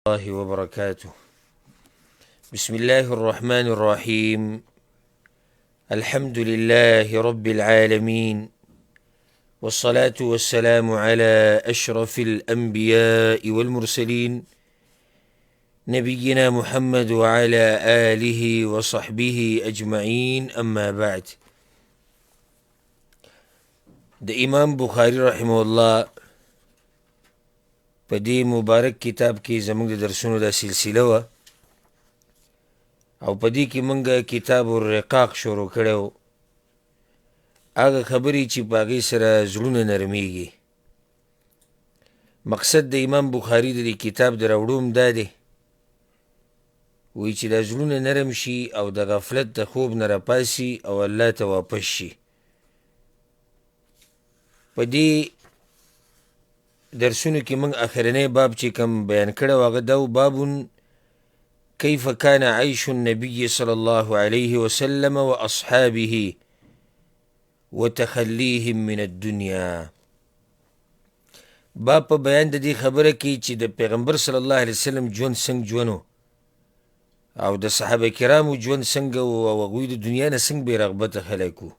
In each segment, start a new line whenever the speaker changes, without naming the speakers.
الله وبركاته. بسم الله الرحمن الرحيم. الحمد لله رب العالمين، والصلاة والسلام على أشرف الأنبياء والمرسلين، نبينا محمد وعلى آله وصحبه أجمعين، أما بعد. د امام بخاري رحمه الله په دې مبارک کتاب کې زموږ د درسونو دا سلسله وه او په دې کې موږ کتاب الرقاق شروع کړی و. هغه خبرې چې په هغې سره زړونه نرمیږي. مقصد د امام بخاري د دې کتاب د راوړو هم دا دی، وایي چې دا زړونه نرم شي او د غفلت د خوب نه راپاسي او الله ته واپس شي. په دې درسونو کې موږ اخرنی باب چې کوم بیان کړی و هغه دا و، باب كيف كان عيش النبي صلى الله عليه وسلم وأصحابه وتخليهم من الدنيا. باب په بیان د دې خبره کې چې د پیغمبر صلی الله علیه وسلم ژوند څنګه ژوند او د صحابه کرامو ژوند څنګه او هغوی د دنیا نه څنګه بې رغبته خلک وو.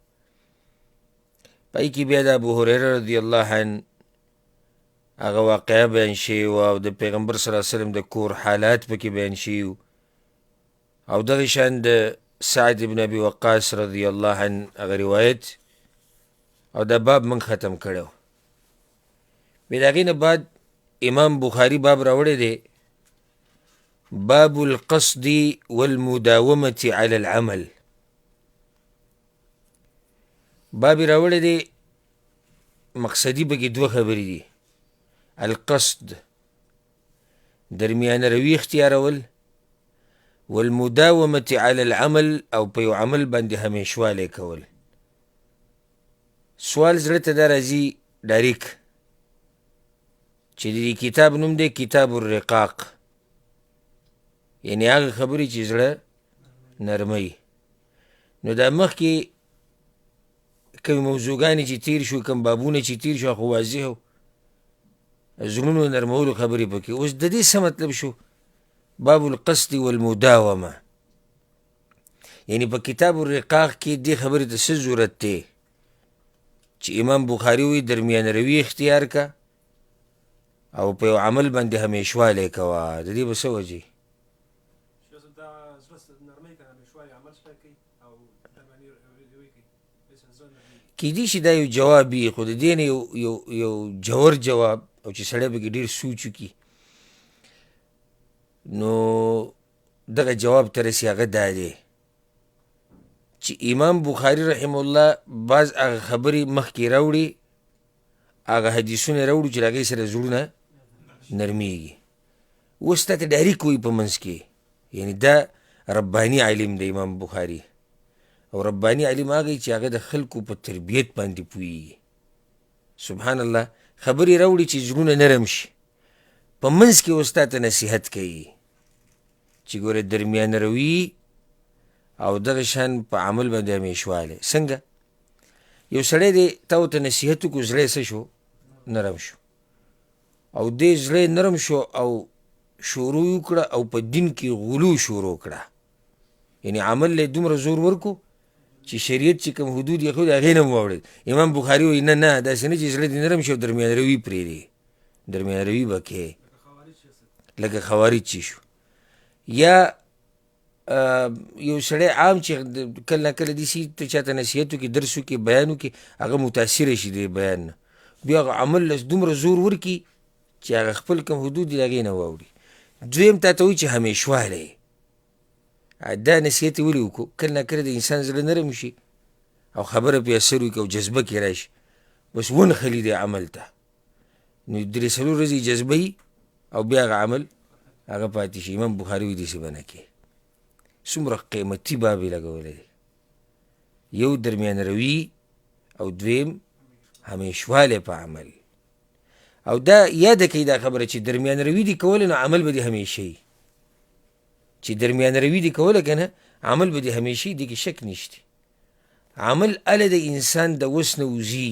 پای کې بیا د ابو هریره رضی الله عنه هغه واقعه بیان شوې وه او د پیغمبر صلی الله علیه وسلم د کور حالات پکې بیان شوي وو، او دغه شان د سعد بن ابي وقاص رضی الله عنه هغه روایت، او دا باب من ختم کړی و. بیا د هغې نه بعد امام بخاري باب راوړی دی، باب القصد والمداومة على العمل. باب یې راوړی دی، مقصدي پکې دوه خبرې دي: القصد درمیانه روي اختیارول، والمداومة على العمل او په یو عمل باندې همیشوالی کول. سوال زړه ته دا راځي ډایرک چې د دې کتاب نوم دی کتاب الرقاق، یعنې هغه خبرې چې زړه نرموي. نو دا مخکې کوم موضوعګانې چې تیر شو، کوم بابونه چې تیر شو، خو واضح و، زړونو نرمولو خبرې پکې. اوس د دې څه مطلب شو؟ باب القصد والمداومه، یعنی په کتاب الرقاق کې دې خبرې ته څه ضرورت دی چې امام بخاري وایي درمیانه روي اختیار کا او په یو عمل باندې همیشوالی کوه. د دې به څه وجې؟ کیدای شي دا یو جواب وي، خو د دې نه یو جوور جواب او چې سړی پکې ډېر سوچ وکړي نو دغه جواب ته رسي. هغه دا دی چې امام بخاري رحمه الله بعض هغه خبرې مخکې راوړي، هغه حدیثونه راوړي چې د هغې سره زړونه نرمیږي. اوس تا ته ډایرک وایي په منځ کې، یعنې دا رباني علم دی امام بخاري، او رباني علم هغه چې هغه د خلکو په تربیت باندې پوهېږي. سبحان الله، خبرې راوړي چې زړونه نرم شي، په منځ کې اوس تا ته نصیحت کوي چې ګوره درمیانه روي او دغه شان په عمل باندې همیشوالی. څنګه یو سړی دی تا ورته نصیحت وکړو، زړی څه شو؟ نرم شو، او دې زړی نرم شو او شروع یې وکړه او په دین کې غلو شروع کړه، یعنې عمل له دومره زور ورکو چې شریعت چې کوم حدود یې ښودي هغې نه مو واوړېد. امام بخاري وایي نه نه، داسې نه چې زړه دې نرم شي او درمیانه روي پرېږدي. درمیانه روي به کوې لکه خوارج چې شو. یا یو سړی عام چې کله نه کله داسې ته چاته نصیحت وکړي، درس وکړي، بیان وکړي، هغه متاثره شي د بیان نه، بیا هغه عمل له دومره زور ورکړي چې هغه خپل کوم حدود دي د هغې نه واوړي. دویم تا ته وایي چې همیشوالی. دا نصیحت یې ولې وکړو؟ کله نه کله د انسان زړه نرم شي او خبره پرې اثر وکړي او جذبه کې راشي، بس ونښلي دی عمل ته، نو درې څلور ورځې جذبه وي او بیا هغه عمل هغه پاتې شي. امام بخاري وایي داسې به نه کوې. څومره قیمتي باب یې لګولی دی، یو درمیانه روي او دویم همیشوالی په عمل. او دا یاده کوي دا خبره چې درمیانه روي دې کوله نو عمل به دې همیشه وي، چې درمیانه روي دې کوله که نه عمل به دې همیشه وي، دې کې شک نشته. عمل اله د انسان د وس نه وځي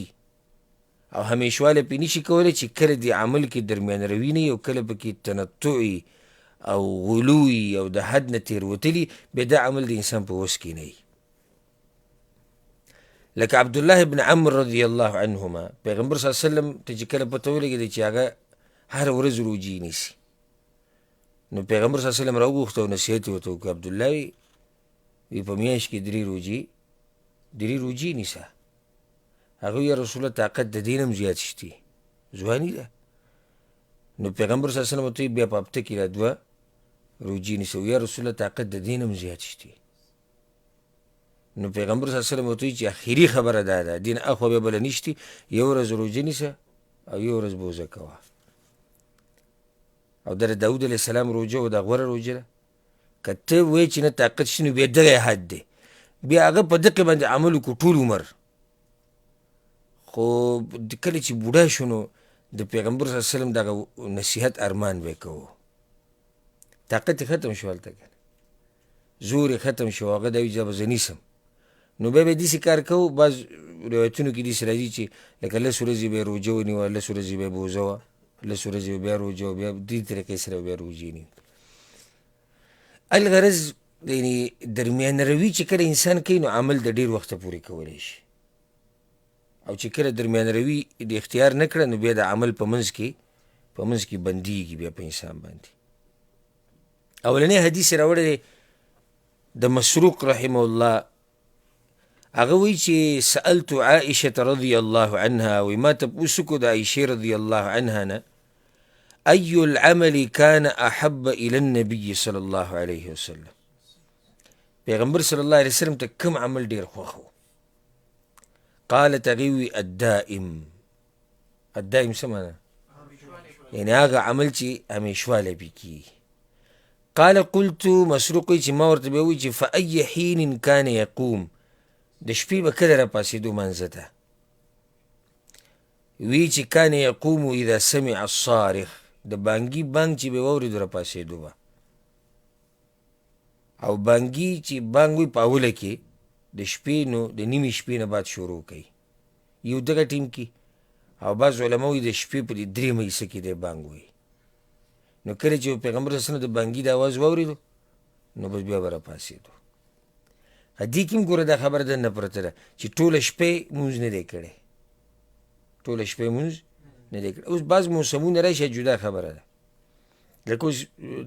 او همیشوالی پې نشي کولی چې کله دې عمل کې درمیانه روي نه وي او کله پکې تنطع وي او غلوي او د حد نه تېروتلي، بیا دا عمل د انسان په وس کې نه وي. لکه عبدالله بن عمر رضی الله عنهما، پیغمبر صلی الله علیه وسلم ته چې کله پته ولګېده چې هغه هره ورځ روجې نیسي، نو پیغمبر صلی الله علیه وسلم راوغوښته او نصیحت یې ورته وکړ. عبدالله وی په میاشت کې درې روجې نیسه. هغه وی یا رسول الله طاقت د دې نه هم زیات شتي، ځواني ده. نو پیغمبر صلی الله علیه وسلم ورته بیا په هفته کې را 2 روجې نیسه. یا رسول الله طاقت د دې نه هم زیات شتي. نو پیغمبر صلی الله علیه وسلم ورته وی چې اخري خبره دا ده، دې نه اخوا بیا بله نشتي، یو ورځ روجه نیسه او یو ورځ بوزه کوه. او دا د داود علیه السلام روجه و دا غوره روجه ده. که ته وایې چې نه طاقت شي نو بیا دغه حد دی، بیا هغه په دقې باندې عمل وکړو ټول عمر. خو کله چې بوډا شو نو د پیغمبر صلی الله علیه وسلم دغه نصیحت ارمان به یې کوو. طاقت یې ختم شو هلته، که زور یې ختم شو، هغه دا وایي چې به زه نیسم. نو بیا به یې داسې کار کوو. بعض روایتونو کې داسې راځي چې لکه 10 ورځې به یې روجه ونیوه، 10 ورځې به یې بوزه وه، 10 ورځې به بیا روجه وه، بیا دې طریقې سره بیا روجې نیوي. الغرض یعنې درمیان روي چې کله انسان کوي نو عمل د ډېر وخته پورې کولی شي، او چې کله درمیان روي د اختیار نه کړه نو بیا د عمل په منځ کې بندېږي بیا په انسان باندې. اولنی حدیث یې راوړی دی د مسروق رحمه الله. هغه وایي چې سألت عائشة رضی الله عنها، وایي ما تپوس وکړو د عایشې رضی الله عنها نه، أي العمل كان أحب إلى النبي صلى الله عليه وسلم، پیغمبر صلی الله علیه وسلم ته کوم عمل ډېر خوښ و؟ قالت هغې وی الدائم څه معنی؟ یعنې هغه عمل چې همیشوالی پې کېږي. قال قلت مسروق وایي چې ما ورته بیا وایي چې فأي حین کان یقوم، د شپې به کله را پاسېدو منځه ته؟ وی چې کان یقوم اذا سمع الصارخ، د بانګي بانګ چې به واورېدو را پاسېدو به. او بانګي چې بانګ وي په اوله کې د شپې، نو د نیمې شپې نه بعد شروع کوي یو دغه ټیم کې. او بعض علما وایي د شپې په 3 حصه کې دی بانګ وي. نو کله چې پیغمبر صلی الله علیه وسلم د بانګي د اواز واورېدو نو بس بیا به را پاسېدو. دې کې هم ګوره دا خبره دننه پرته ده چې ټوله شپې مونځ نه دی کړی، ټوله شپې مونځ نه دی کړی. اوس بعض موسمونه راشي جدا خبره ده، لکه اوس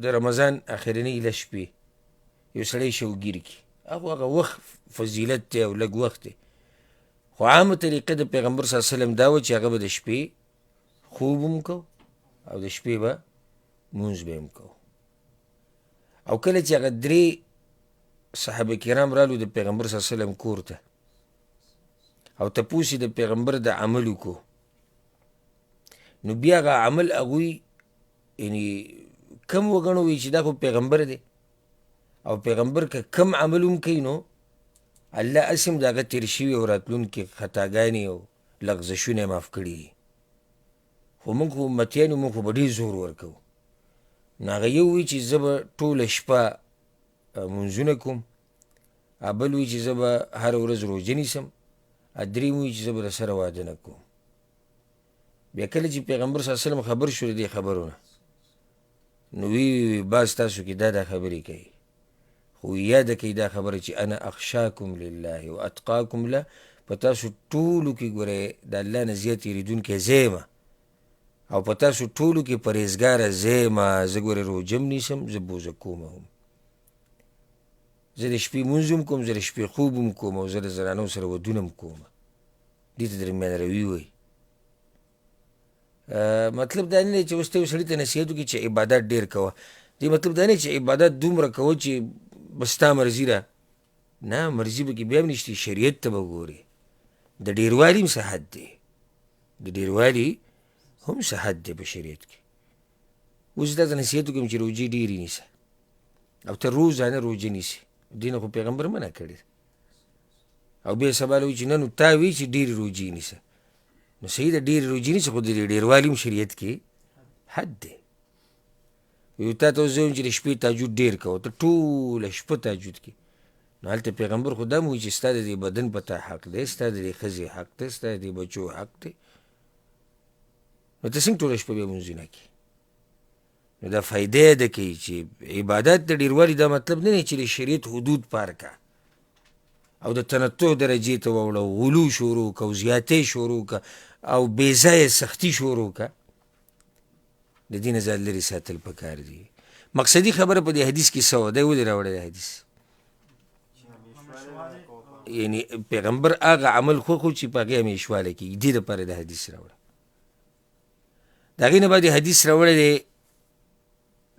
د رمضان اخرنۍ 10 شپې یو سړی شوګیر کړي، هغه وخت فضیلت دی او لږ وخت دی. خو عامه طریقه د پیغمبر صلی الله علیه وسلم دا و چې هغه به د شپې خوب هم کو او د شپې به مونځ به هم کو. او کله چې هغه 3 صحابه کرام رالو د پیغمبر صلی الله علیه وسلم کور ته او تپوس یې د پیغمبر د عمل وکړو، نو بیا هغه عمل هغوی یعنې کم وګڼو چې دا خو پیغمبر دی، او پیغمبر که کم عمل هم کوي نو الله اسم د هغه تېر شوي او راتلونکي خطاګانې او لغزشونه یې معاف کړي دي. خو موږ خو امتیان یو، موږ خو به ډېر زور ورکوو. نو هغه یو وایي چې زه به ټوله شپه منځونه کوم، بل وایي چې زه به هره ورځ روژه نیسم، درېم وایي چې زه به سره واده نه کوم. بیا کله چې پیغمبر صلی الله علیه وسلم خبر شو د دې خبرونه، نو وی بعض تاسو کې دا خبرې کوي، خو یاده کوي دا خبره چې انا اخشاکم لله و اتقاکم له، په تاسو ټولو کې ګوره د الله نه زیات یریدونکی زه یم او په تاسو ټولو کې پرهیزګاره زه یم. زه ګوره روژه هم نیسم، زه بوزه کومه هم، زه د شپې مونځ هم کوم، زه د شپې خوب هم کوم، او زه د زنانو سره ودونه هم کوم. دې ته درمیان روي وایي. مطلب دا نه دی چې اوس ته یو سړي ته نصیحت وکړي چې عبادت ډېر کوه. دې مطلب دا نه چې عبادت دومره کوه چې بس ستا مرضي ده، نه، مرضي به کې بیا هم نشته، شریعت ته به ګورې. د ډېروالي هم څه حد دی، د ډېروالي هم څه حد دی په شریعت کې. اوس تا ته نصیحت وکړم چې روجې ډېرې نیسه او ته روزانه روجه نیسې، دې نه خو پیغمبر منع کړې، او بیا سبا له وایي چې نه نو تا وایي چې ډېرې روجې نیسه. نو صحیح ده، ډېرې روجې نیسه، خو د ډېروالي هم شریعت کې حد دی. یو تا ته اوس زه وایم چې د شپې تهجد ډېر کوه، ته ټوله شپه تهجد کې، نو هلته پیغمبر خو دا هم وایي چې ستا د دې بدن په تا حق دی، ستا د دې ښځې حق دی، ستا د دې بچو حق دی. نو ته څنګه ټوله شپه بیا لمونځونه کوې؟ نو دا فایده ده کوي چې عبادت د ډیروالي دا مطلب نه دی چې د شریعت حدود پار کا او د تنطع درجې ته ووړه، غلو شروع که او زیاتۍ شروع که او بې ځایه سختي شروع که. د دې نه ځان لرې ساتل پکار دي. مقصدي خبره په دې حدیث کې څه وه؟ دی ولې راوړی دی حدیث؟ یعنی پیغمبر هغه عمل خوښ و چې په هغې همیشوالی کېږي، دې دپاره د حدیث راوړه. د هغې نه بعد حدیث راوړی دی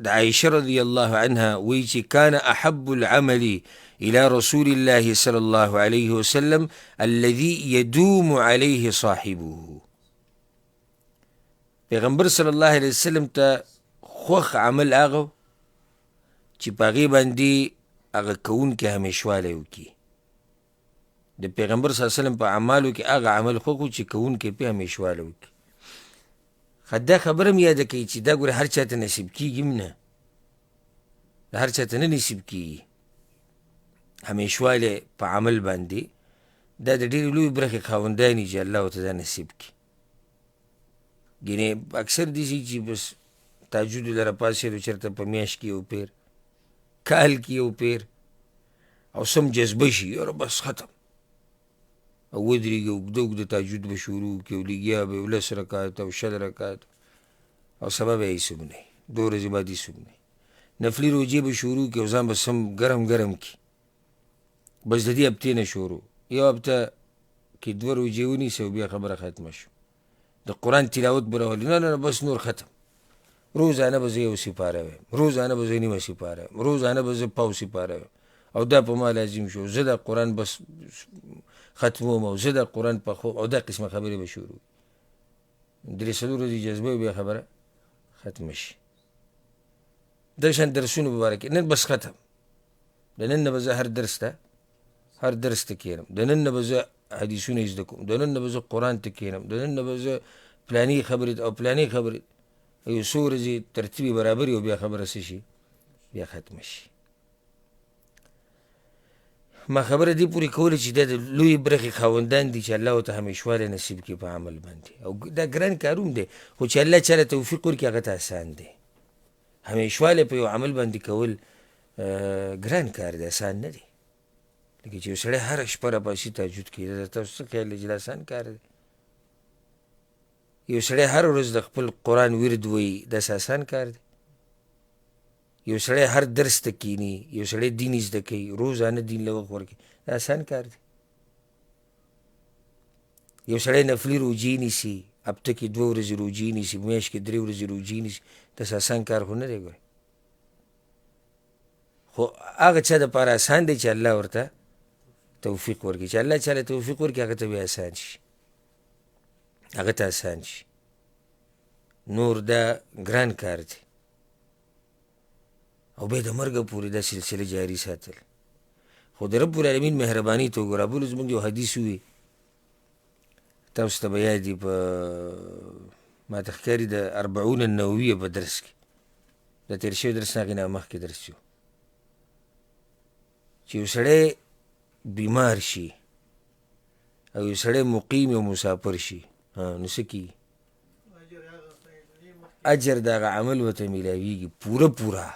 د عایشه رضی الله عنها وایي چې کان احب العمل الى رسول الله صلی الله علیه وسلم الذي يدوم عليه صاحبه. پیغمبر صلی الله علیه وسلم ته خوښ عمل هغه چې په هغې باندې هغه کوونکی همیشوالی وکړي. د پیغمبر صلی الله علیه وسلم په اعمالو کې هغه عمل خوښ و چې کوونکی پې همیشوالی وکړي. دا خبره م یاده کوي چې دا ګوره هر چا ته نصیب کېږي م نه، د هر چا ته نه نصیب کېږي همیشوالی په عمل باندې. دا د ډېرې لویې برخې خاوندان دي چې الله ورته دا نصیب کړي. ګینې اکثر داسې چې بس تهجد لره پاڅېدو چېرته په میاشت کې یو پیر، کال کې یو پیر، او سم جذبه شي یاره بس ختم، او ودرېږي اوږده اوږده تهجد به شروع کړي او لګیا به یې 10 رکعات او 100 رکعات او سبا به یې هېڅوک نه وي، 2 ورځې بعد هېڅوک نه وي. نفلي روجې به شروع کړي او ځان به سم ګرم ګرم کړي. بس د دې هفتې نه شروع، یو هفته کې 2 روجې ونیسي او بیا خبره ختمه شو. د قرآن تلاوت به راولي، نه نه بس نور ختم. روزانه به زه یو سپاره ویم، روزانه به زه نیمه سپاره ویم، روزانه به زه پاو سپاره ویم، او دا په ما لازم شو، زه دا قرآن بس ختموم او زه دا قرآن پخوم، او دا قسمه خبرې به شروع. 3 ورځې جذبه بیا خبره ختمه شي. دا شان درسونه مبارک نن بس ختم. د نن نه به زه هر درس ته کښېنم، د نن نه به زه حدیثونه زده کوم، د نن نه به زه قرآن ته کښېنم، د نن نه به زه پلانې خبرې او پلانې خبرې، یو څو ورځې ترتیب برابر او بیا خبره څه شي، بیا ختمه شي. ما خبره دې پورې کوله چې دا د لویې برخې خاوندان دي چې الله ورته همیشوالی نصیب کړي په عمل باندې. او دا ګران کاروم دی، خو چې الله چاله توفیق ورکړي هغه ته اسان دی. همیشوالی په یو عمل باندې کول ګران کار دی، اسان نه دی. لکه چې یو سړی هره شپه راپاسي تهجد کوي، دا تاسو څه خیال دی چې دا اسان کار دی؟ یو سړی هر ورځ د خپل قرآن ورد وایي، داسې اسان کار دی؟ یو سړی هر درس ته کښېني، یو سړی دین زده کوي، روزانه دین له وخت ورکوي، دا اسان کار دی؟ یو سړی نفلي روجې نیسي، هفته کې 2 ورځې روجې نیسي، میاشت کې 3 ورځې روجې نیسي، داسې اسان کار خو نه دی. ګورئ، خو هغه چا دپاره اسان دی چې الله ورته توفیق ورکړي. چې الله چاله توفیق ورکړي هغه ته بیا اسان شي، هغه ته اسان شي. نور دا ګران کار دی. او بیا د مرګه پورې دا سلسله جاري ساتل. خو د رب العالمین مهرباني ته وګوره. ابو زموږ یو حدیث وي، تاسو ته به یاد وي، په ما ته ښکاري د 40 النوویه په درس کې، د تېر شوي درس نه هغې نه مخکې درس و، چې یو سړی بیمار شي او یو سړی مقیم او مسافر شي، نو څه کېږي؟ اجر د هغه عمل ورته میلاویږي پوره.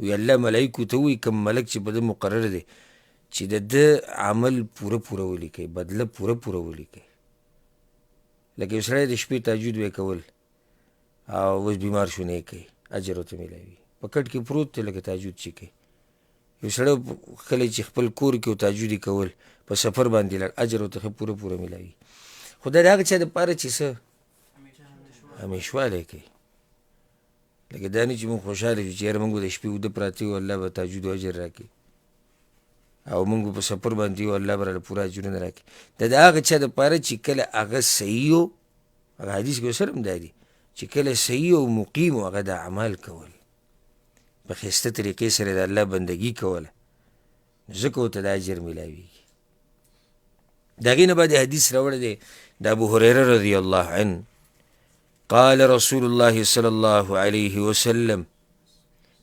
وی الله ملایکو ته وایي کوم ملک چې په ده مقرر دی چې د ده عمل پوره ولیکئ، بدله پوره ولیکئ. لکه یو سړی د شپې تهجد به یې کول او اوس بیمار شو، نه یې کوي، اجر ورته میلاوي. په کټ کې پروت دی لکه تهجد چې کوي. یو سړی کله چې خپل کور کې تهجد یې کول، په سفر باندې لاړ، اجر ورته ښه پوره میلاوي. خو دا د هغه چا دپاره چې څه همیشوالی کوي. لکه دا نه چې مونږ خوشحاله شو چې یاره مونږ به د شپې اوده پراته یو، الله به تهجد و اجر راکړي، او مونږ به په سفر باندې یو، الله به راله پوره اجرونه راکړي. دا د هغه چا دپاره چې کله هغه صحیح و، هغه حدیث کې سره هم دا دي چې کله صحیح او مقیم و، هغه دا اعمال کول په ښایسته طریقې سره د الله بندګي کوله، ځکه ورته دا اجر میلاویږي. د هغې نه بعد حدیث راوړی دی د ابو هریره رضی الله عنه قال رسول الله صلی الله علیه وسلم،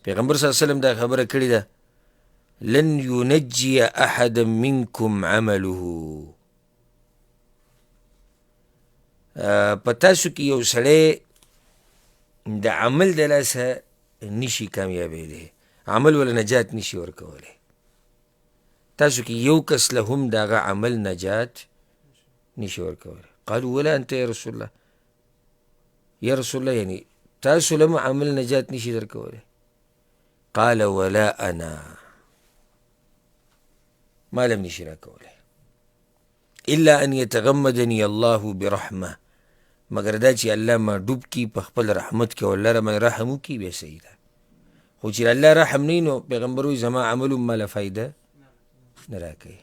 پیغمبر صلی الله علیه وسلم دا خبره کړې ده، لن ينجي احدا منکم عمله. په تاسو کې یو سړی د عمل د لاسه نشي کامیابېدی، عمل ولا نجات نشي ورکولی. تاسو کې یو کس له هم د هغه عمل نجات نشي ورکولی. قالوا ولا انت یا رسول الله، یا رسول الله یعنی تاسو له هم عمل نجات نشي درکولی. قال ولا انا، ما لم نشي راکولی الا ان يتغمدني الله برحمه، مگر دا چې الله ما ډوب کی په خپل رحمت کې او الله رحم رحم وکړي بیا صحیح ده. خو چې الله رحم نه وي نو پیغمبر وایي زما عمل هم ماله فایده نه راکوي.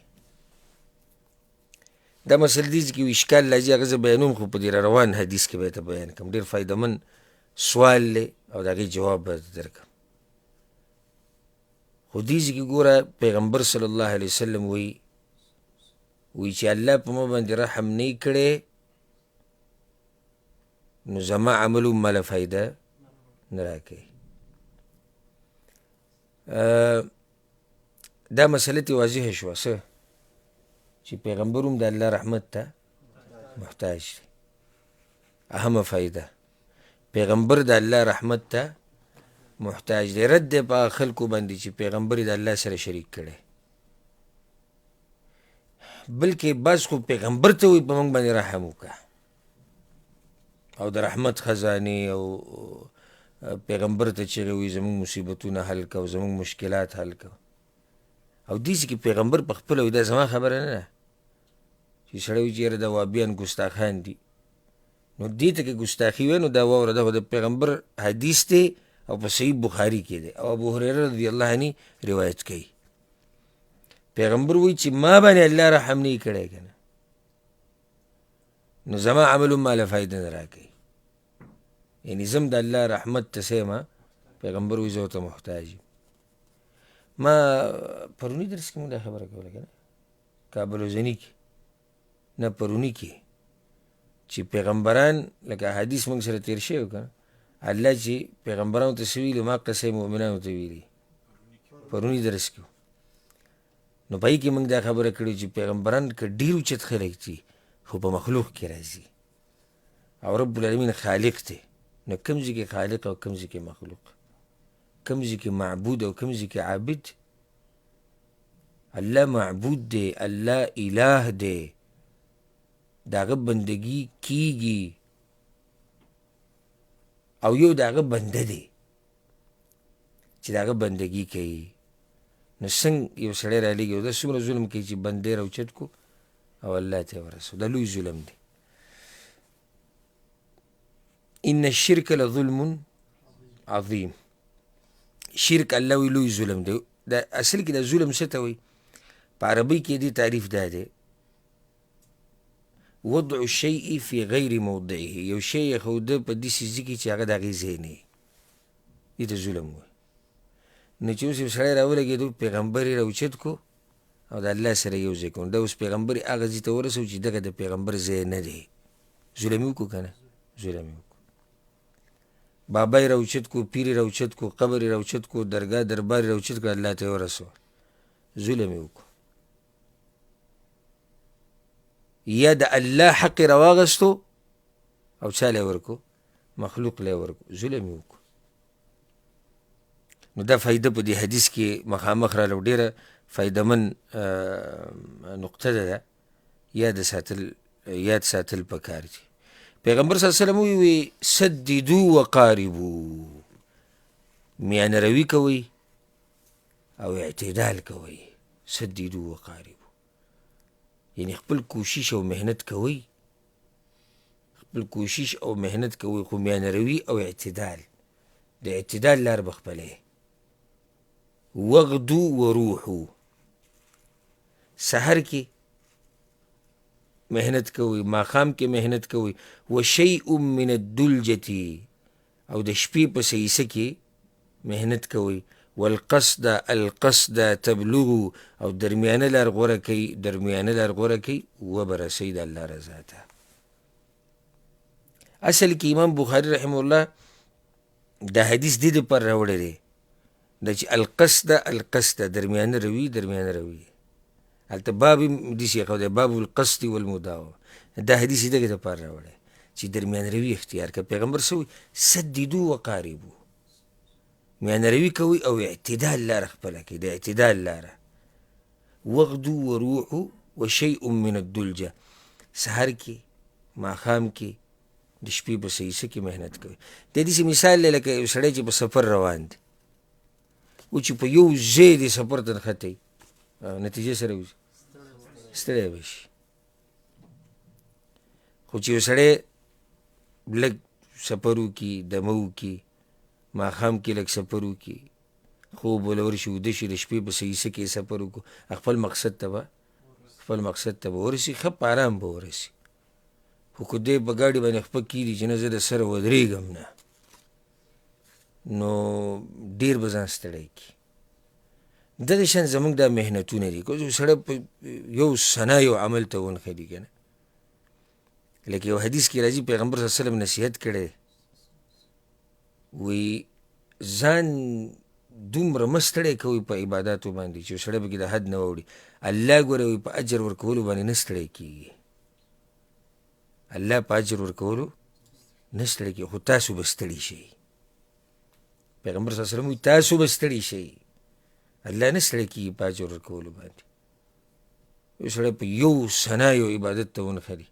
دا مسله دي چې اشکال راځي هغه زه بیانوم، خو په دې را روان حدیث کې به یې ته بیان کړم. ډېر فایدهمند سوال دی او د هغې جواب به درکړم. خو دې کې ګوره پیغمبر صلی الله علیه وسلم وایي چې الله په ما باندې رحم نه یې کړی نو زما عمل هم ماله فایده نه راکوي. دا مسله تی واضحه شوه څه چې پیغمبر هم د الله رحمت ته محتاج دی. اهمه فایده پیغمبر د الله رحمت ته محتاج دی. رد دی په خلکو باندې چې پیغمبر د الله سره شریک کړی، بلکې بس خو پیغمبر ته وایي په موږ باندې رحم وکړه او د رحمت خزانې او پیغمبر ته چغې وایي زموږ مصیبتونه حل کړه او زموږ مشکلات حل کړه. او داسې کې پیغمبر په خپله وایي دا زما خبره نه ده چې سړی وایي چې یاره دا وابیان ګستاخان دي، نو دې ته که ګستاخي وی نو دا واوره دا خو د پیغمبر حدیث دی او په صحیح بخاري کې دی او ابو هریره رضی الله عنه روایت کوي. پیغمبر وایي چې ما باندې الله رحم نه یې کړی که نه نو زما عمل هم ماله فایده نه راکوي. یعنې زم د الله رحمت ته سیمه، پیغمبر وایي زه ورته محتاج یم. ما پرونی درس کې مو دا خبره کوله که نه کابل وزني کې، نه پرونی کې چې پیغمبران لکه حدیث موږ سره تیر شوی که نه، الله چې پیغمبرانو ته څه ویلي ما قصه مؤمنانو ته ویلي پرونی درس کې. نو په هغې کې موږ دا خبره کړې چې پیغمبران که ډېر اوچت خلک دي خو په مخلوق کې راځي او رب العالمین خالق دی، نو کوم ځای کې خالق او کوم ځای کې مخلوق، کوم ځای کې معبود او کوم ځای کې عابد. الله معبود دی، الله اله دی، د هغه بندګي کیږي او یو د هغه بنده دی چې د هغه بندګي کوي. نو څنګه یو سړی رالیږي او دا څومره ظلم کوي چې بندې راوچت کو او الله ته ورسو، دا لوی ظلم دی. ان الشرک لظلم عظیم، شرک الله وی لوی ظلم دی. دا اصل کې دا ظلم څه ته وایي؟ په عربۍ کې دې تعریف دا دی وضع الشیء فی غیر موضعه، یو شی ایښوده په داسې ځای کې چې هغه د هغې ځای نه وي، دې ته ظلم وایي. نو چې اوس یو سړی راولګېدو پیغمبر یې راوچت کو او د الله سره یو ځای کړو، دا اوس پیغمبر یې هغه ځای ته ورسوي چې دغه د پیغمبر ځای نه دی، ظلم یې وکړو که نه؟ ظلم یې وکړو. بابا یې راوچت کو، پیر یې راوچت کو، قبر یې راوچت کو، درګاه دربار یې راوچت کړو، الله ته یې ورسوه، ظلم یې وکړو. یا د الله حق یې راواغستو او چا لی ورکو؟ مخلوق لی ورکو، ظلم یې وکړو. نو دا فایده په دې حدیث کې مخامخ راله، ډېره فایدهمند نقطه ده، یاد ساتل پکار دي. پیغمبر صلی الله علیه وسلم وی سددو وقاربو، میانه روي کوئ او اعتدال کوئ. سددو وقاربو یعنی خپل کوشش او محنت کوئ، خپل کوشش او محنت کوئ، خو میانه روي او اعتدال، د اعتدال لار به خپلوئ. وغدو وروحو، سحر کې محنت کوئ، ماښام کې محنت کوئ. وشیء من الدلجة، او د شپې په سیسه کې محنت کوئ. والقصد القصد تبلغو، او درمیانه لار غوره کوي، درمیانه لار غوره کوي وبرسئ د الله رضا ته. اصل کې امام بخاري رحمه الله دا حدیث دې دپاره راوړی دی دا چې القصد درمیانه روي، درمیانه روي. هلته باب هم داسې یې ښودی، باب القصد والمداومه. دا حدیث یې دغې دپاره راوړی چې درمیان روي اختیار کړه. پیغمبر څه وایي؟ سددو وقاربو، میان روي کوئ او اعتدال لاره خپله کړئ، د اعتدال لاره. وغدو وروحو وشیء من الدلجه، سهار کې ماښام کې د شپې په صحیح څه کې محنت کوي. د دې مثال دی لکه یو سړی چې په سفر روان دی او چې په یو ځای د سفر ته نښتی نتیجې سره وځي ستړی به شي. خو چې یو سړی لږ سفر وکړي، دمه وکړي، ماښام کې لږ سفر وکړي، خوب وله ورشي، ویده شي، د شپې په صحیح څه کې سفر وکړو، خپل مقصد ته به ورسي، ښه په ارام به ورسي. خو که دی په ګاډي باندې خپه کېږي چې نه زه د سره ودرېږم نه، نو ډېر به ځان ستړی کړي. دغه شان زموږ دا محنتونه دي. که سړی په یو ثنا یو عمل ته ونښلي که نه، لکه یو حدیث کې راځي پیغمبر صلی الله علیه وسلم نصیحت کړی، وی ځان دومره مه ستړی کوئ په عباداتو باندې چې یو سړی پکې د حد نه واوړي. الله ګوره وی په اجر ورکولو باندې نه ستړی کېږي، الله په اجر ورکولو نه ستړی کېږي، خو تاسو به ستړي شئ. پیغمبر صلی الله علیه وسلم وی تاسو به ستړي شئ، الله نه ستړی کېږي په اجر ورکولو باندې. یو سړی په یو ثنا یو عبادت ته ونښلي،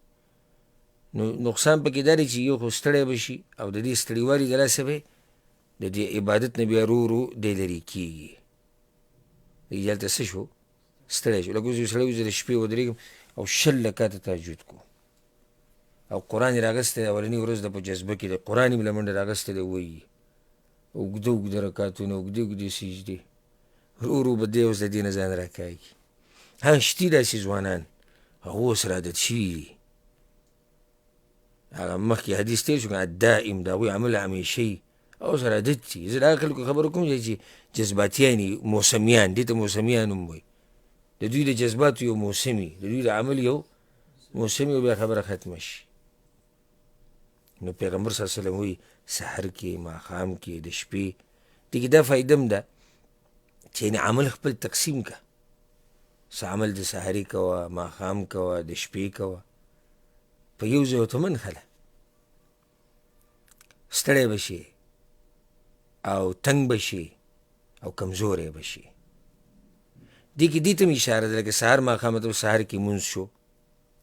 نو نقصان پکې دا دی چې یو خو ستړی به شي او د دې ستړیوالي د لاسه به د دې عبادت نه بیا ورو ورو دی لرې کېږي. دی هلته څه شو؟ ستړی شو. لکه اوس یو سړی وایي زه د شپې ودرېږم او 20 رکعته تهجد کو او قرآن یې راغستی دی، اولنۍ ورځ ده په جذبه کې دی، قرآن یې له منډه راغستی دی، وایي اوږده اوږده رکعتونه، اوږدې اوږدې سجدې، ورو ورو به دی اوس د دې نه ځان راکاږي. شتي داسې ځوانان هغه اوس را عادت شوي دي. هغه مخکې حدیث تېر شو که الدائم، د هغوی عمل همیشهي اوس را عادت دي. زه د هغه خلکو خبره کوم چې جذباتیان دي، موسمیان، دې ته موسمیان هم وایي. د دوی د جذباتو یو موسمي، د دوی د عمل یو موسمي، او بیا خبره ختمه شي. نو پیغمبر صلی الله علیه وسلم وایي سحر کې، ماښام کې، د شپې. دې کې دا فایده هم ده چې یعنې عمل خپل تقسیم که، څه عمل د سحري کوه، ماښام کوه، د شپې کوه، په یو ځای ورته مه نښله. ستړی به شي او تنګ به شي او کمزوری به شي. دې کې دې ته م اشاره ده، لکه سهار ماښام ته سهار کې مونځ شو،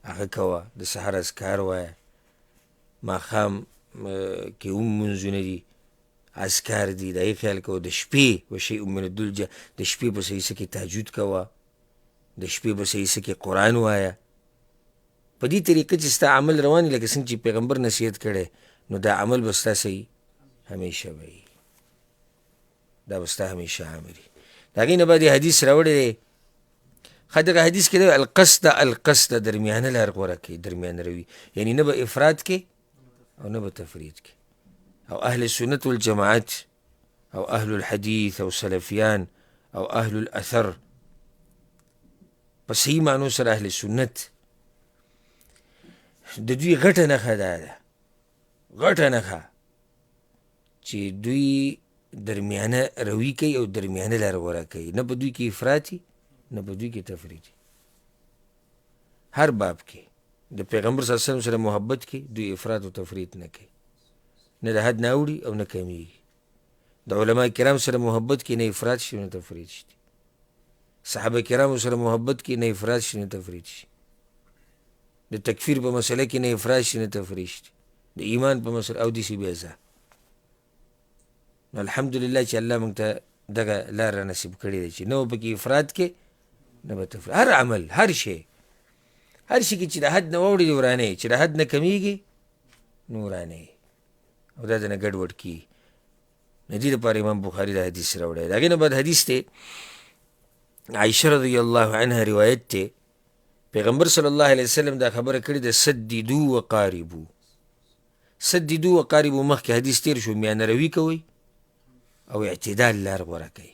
هغه کوه، د سهار اذکار وایه. ماښام کې هم مونځونه دي، اذکار دي، د هغې خیال کوه. د شپې وشیء من الدلجه، د شپې په صحیح څه کې تهجد کوه، د شپې په صحیح څه کې قرآن وایه. په دې طریقه چې ستا عمل روان وي، لکه څنګه چې پیغمبر نصیحت کړی، نو دا عمل به ستا صحیح همیشه به وي، دا به ستا همیشه عمل وي. د هغې نه بعد یې حدیث راوړی دی. دغه حدیث کې دی القصد درمیانه لار غوره کوي، درمیانه روي، یعنې نه به افراط کې او نه به تفرید کې. او اهل سنت والجماعت او اهل الحدیث او سلفیان او اهل الاثر په صحیح معنو سره اهل سنت د دوی غټه نښه دا ده، غټه نښه چې دوی درمیانه روي کوي او درمیانه لار غوره کوي. نه په دوی کې افراطي، نه په دوی کې تفریطي. هر باب کې د پیغمبر صلی الله علیه وسلم سره محبت کې دوی افراط او تفریط نه کوي، نه د حد نه اوړي او نه کمیږي. د علما کرام سره محبت کې نه افراط شي نه تفریط شي. صحابه کرامو سره محبت کې نه افراط شي نه تفریط شي. د تکفیر په مسله کې نه افراط شي نه تفریط شي. د ایمان په مسله او داسې بیا ځه. الحمدلله چې الله موږ ته دغه لار نصیب کړې ده چې نه به پکې افراط کې نه به تفریط. هر عمل، هر شی کې چې د حد نه واوړي ورانه، چې د حد نه کمیږي نو ورانه، او دا نه ګډوډ کېږي. د دې لپاره امام بخاري دا حدیث راوړی. د هغې نه بعد حدیث دی عایشه رضی الله عنها روایت دی، پیغمبر صلی الله علیه وسلم دا خبره کړې ده سددو وقاربو. سددو وقاربو مخکې حدیث تیر شو، میانه روي کوئ او اعتدال لار غوره کوي.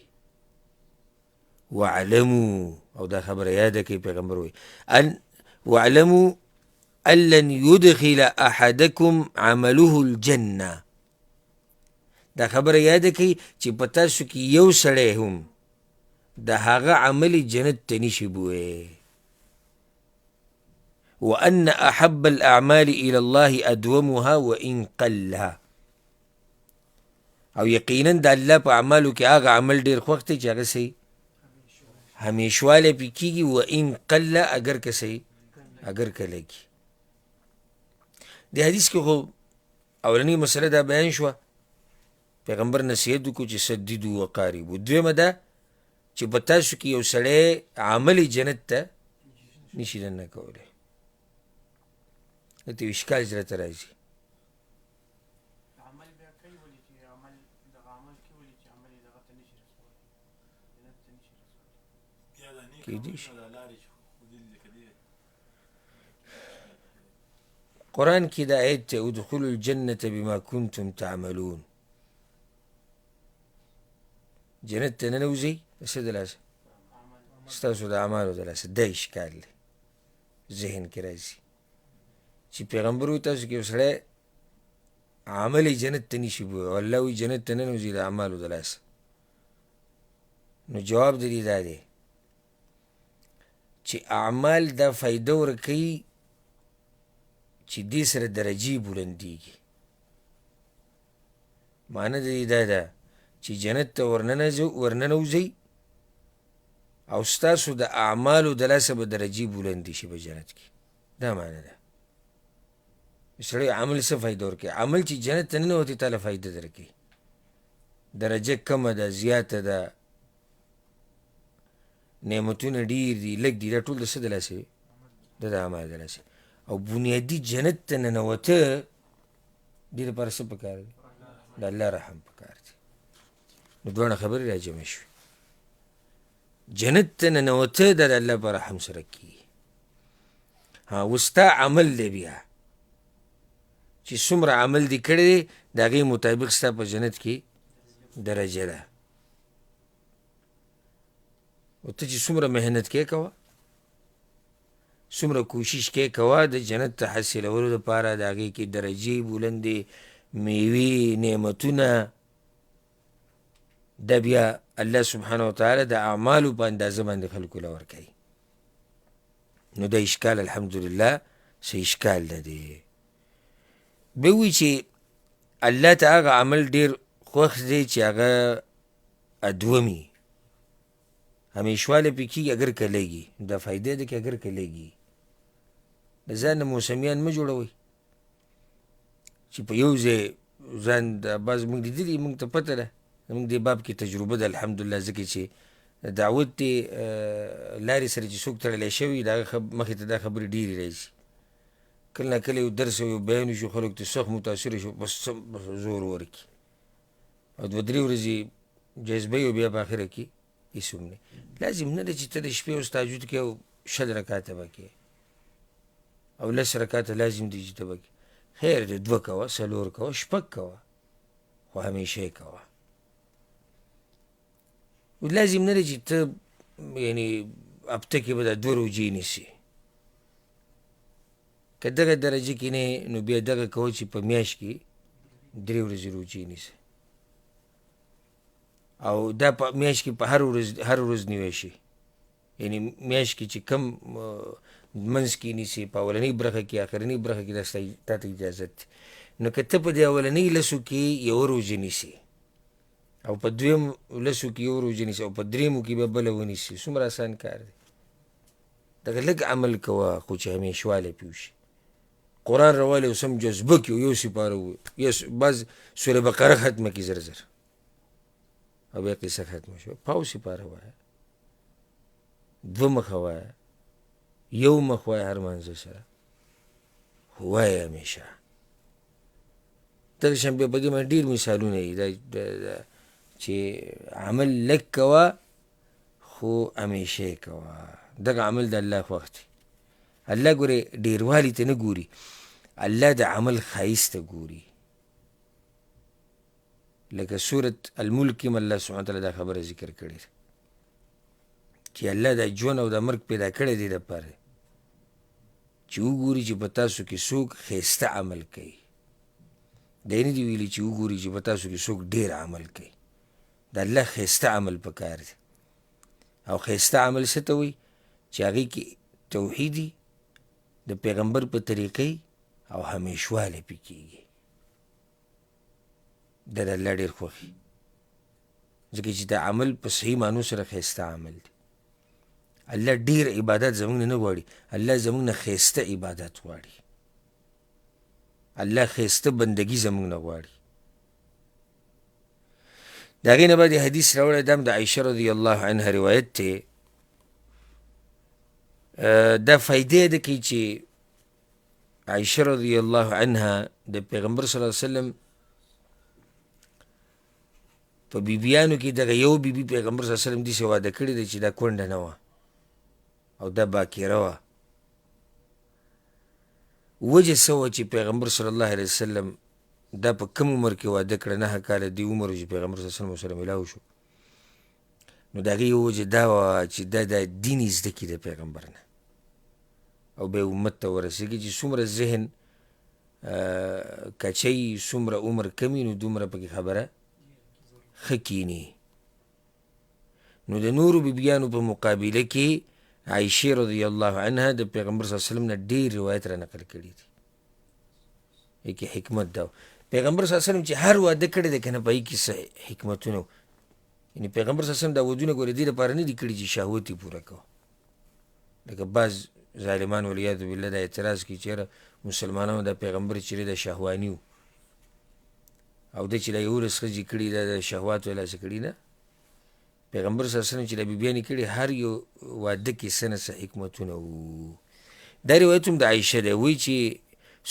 واعلموا، او دا خبره یاده کوي پیغمبر وایي واعلموا ان لن يدخل احدكم عمله الجنه. دا خبره یاده کوي چې په تاسو کې یو سړی هم د هغه عمل جنت ته نشي بوی. وأن أحب الأعمال إلى الله أدومها وإن قل. او یقینا د الله په اعمالو کې هغه عمل ډیر خوښ دی چې هغه صحیح همیشوالی پې کېږي و ان قل اگر که صحیح اگر که لږي. د حدیث کې خو اولنۍ مسله دا بیان شوه، پیغمبر نصیحت وکړو چې سددو وقاربو. دویمه ده چې په تاسو کې یو سړی عمل جنت ته نشي دننه کولی. دلته یو اشکال زړه ته راځي، کېدای شي قرآن کې دا آیت ته ادخلوا الجنة بما کنتم تعملون، جنت ته ننوځئ د څه د لاسه؟ ستاسو د اعمالو د لاسه. دا اشکال دی ذهن کې راځي چې پیغمبر وایي تاسو کې یو سړی عمل یې جنت ته نشي بوی، او الله وایي جنت ته ننوځئ د اعمالو د لاسه. نو جواب د دې دا دی چې اعمال دا فایده ورکوي چې دې سره درجې بلندېږي. معنی د دې دا ده چې جنت ته ورننوځئ او ستاسو د اعمالو د لاسه به درجې بلندې شي په جنت کې. دا معنی ده. سړی عمل څه فایده ورکوي؟ عمل چې جنت ته ننوتې تا له فایده درکوي، درجه کمه ده زیاته ده، نعمتونه ډیر دي لږ دي، دا ټول د څه د لاسه وي؟ د اعمال د لاسه. او بنیادي جنت ته ننوته دې لپاره څه پکار دی؟ د الله رحم پکار دی. نو دواړه خبرې را جمع شوې. جنت ته ننوته دا د الله په رحم سره کېږي. اوس ستا عمل دی بیا چې څومره عمل دې کړی دی د هغې مطابق ستا په جنت کې درجه ده. او ته چې څومره محنت کې کوه، څومره کوشش کې کوه د جنت ته حاصلولو دپاره د هغې کې درجې بلندې میوې نعمتونه، دا بیا الله سبحانه وتعالی د اعمالو په اندازه باندې خلکو له ورکوي. نو دا اشکال الحمدلله څه اشکال نه دی. بیا وایي چې الله ته هغه عمل ډېر خوښ دی چې هغه ادومي همیشوالی پې کېږي اگر که لږي. دا فایده ده که اگر که لږي. د ځان نه موسمیان مه جوړوئ چې په یو ځای ځان بعض موږ لیدلي، موږ ته پته ده، زموږ دې باب کې تجربه ده الحمدلله، ځکه چې دعوت دې لارې سره چې څوک تړلی شوي د هغه مخې ته دا خبرې ډېرې راځي. کله نه کله یو درس او یو بیان وشي خلکو ته سخت متاثره شو بس زور ورکړي او دوه درې ورځې جذبه او بیا په اخره کې هېڅ هم نه. لازم نه ده چې ته د شپې اوس تهجد کې او 6 رکعته به کې او 10 رکعته لازم دي چې ته به کې. خیر دی 2 کوه، 4 کوه، 6 کوه، خو همیشه یې کوه. لازم نه دی چې ته یعنې هفته کې به دا 2 روژې نیسي. که دغه درجه کې نه نو بیا دغه کوه چې په میاشت کې 3 ورځې روژې نیسي، او دا په میاشت کې په هر ورځ نیوی شي. یعنې میاشت کې چې کم منځ کې نیسي، په اولنۍ برخه کې اخرنۍ برخه کې تا ته اجازت دی. نو که ته په دې اولنۍ 10 کې 1 روژه نیسي او په 2 10 کې 1 روژه نیسي او په 3 کې به بله ونیسي، څومره اسان کار دی. دغه لږ عمل کوه خو چې همیشوالی پې وشي. قرآن راوالی او سم جذبه کړي او یو سپاره ووایي، بعض سوره بقره ختمه کړي زر زر او بیا قصه ختمه شوه. پاو سپاره وایه، 2 مخه وایه، 1 مخ وایه هر منځه سره، خو وایه همیشه. دغه شان بیا په دې باندې ډېر مثالونه دي چې عمل لږ کوه خو همیشه یې کوه. دغه عمل د الله خوښ دی. الله ګورې ډېروالي ته نه ګوري، الله د عمل ښایست ته ګوري. لکه سورت الملک کې الله سبحانه وتعالی دا خبره ذکر کړې ده چې الله د ژوند او د مرګ پیدا کړی دی دپاره چې وګوري چې په تاسو کې څوک ښایسته عمل کوي. دی نه دي ویلي چې وګوري چې په تاسو کې څوک ډېر عمل کوي. د الله ښایسته عمل پکار دی. او ښایسته عمل څه ته وایي؟ چې هغې کې توحیدي د پیغمبر په طریقې او همیشوالی پې کېږي. دا د الله ډېر خوښي، ځکه چې دا عمل په صحیح معنو سره ښایسته عمل دی. الله ډېر عبادت زموږ نه غواړي، الله زموږ نه ښایسته عبادت غواړي. الله ښایسته بندګي زموږ نه غواړي. د هغې نه بعد حدیث راوړی، دا هم د عایشه رضی الله عنها روایت دی. دا فایدې ده کوي چې عایشه رضی الله عنها د پیغمبر صلی الله علیه وسلم په بیبیانو کې دغه یو بیبي پیغمبر صلی الله علیه وسلم داسې واده کړې ده چې دا کونډه نه وه او دا باکره وه. وجه څه وه چې پیغمبر صلی الله علیه وسلم دا په کم عمر کې واده کړه؟ 9 کاله دی عمر چې پیغمبر صلی الله علیه وسلم ورسره میلاو شو. نو د هغې یو وجه دا وه چې دا د دین یې زده کړي د پیغمبر نه او بیا امت ته ورسېږي چې څومره ذهن کچی، څومره عمر کمی، نو دومره پکې خبره ښه کیني. نو د نورو بیبیانو په مقابله کې عایشې رضی الله عنها د پیغمبر صلی الله علیه وسلم نه ډېر روایت را نقل کړي دي. یکې حکمت دا پیغمبر صلی الله علیه وسلم چې هر واده کړی دی که نه، په هغې کې څه حکمتونه، یعنې پیغمبر صلی الله علیه وسلم دا ودونه ګورې دې لپاره نه دي کړي چې شهوت یې پوره کوه. لکه بعض ظالمان والعیاذ بالله دا اعتراض کوي چې یاره مسلمانانو دا پیغمبر چې دی دا شهواني و او ده چې دا 11 ښځې کړي دا د شهواتو یې لاسه کړي. نه، پیغمبر صلی الله علیه وسلم چې دا بیبیانې کړي هر یو واده کې څه نه څه حکمتونه وو. دا روایت هم د عایشه دی، وایي چې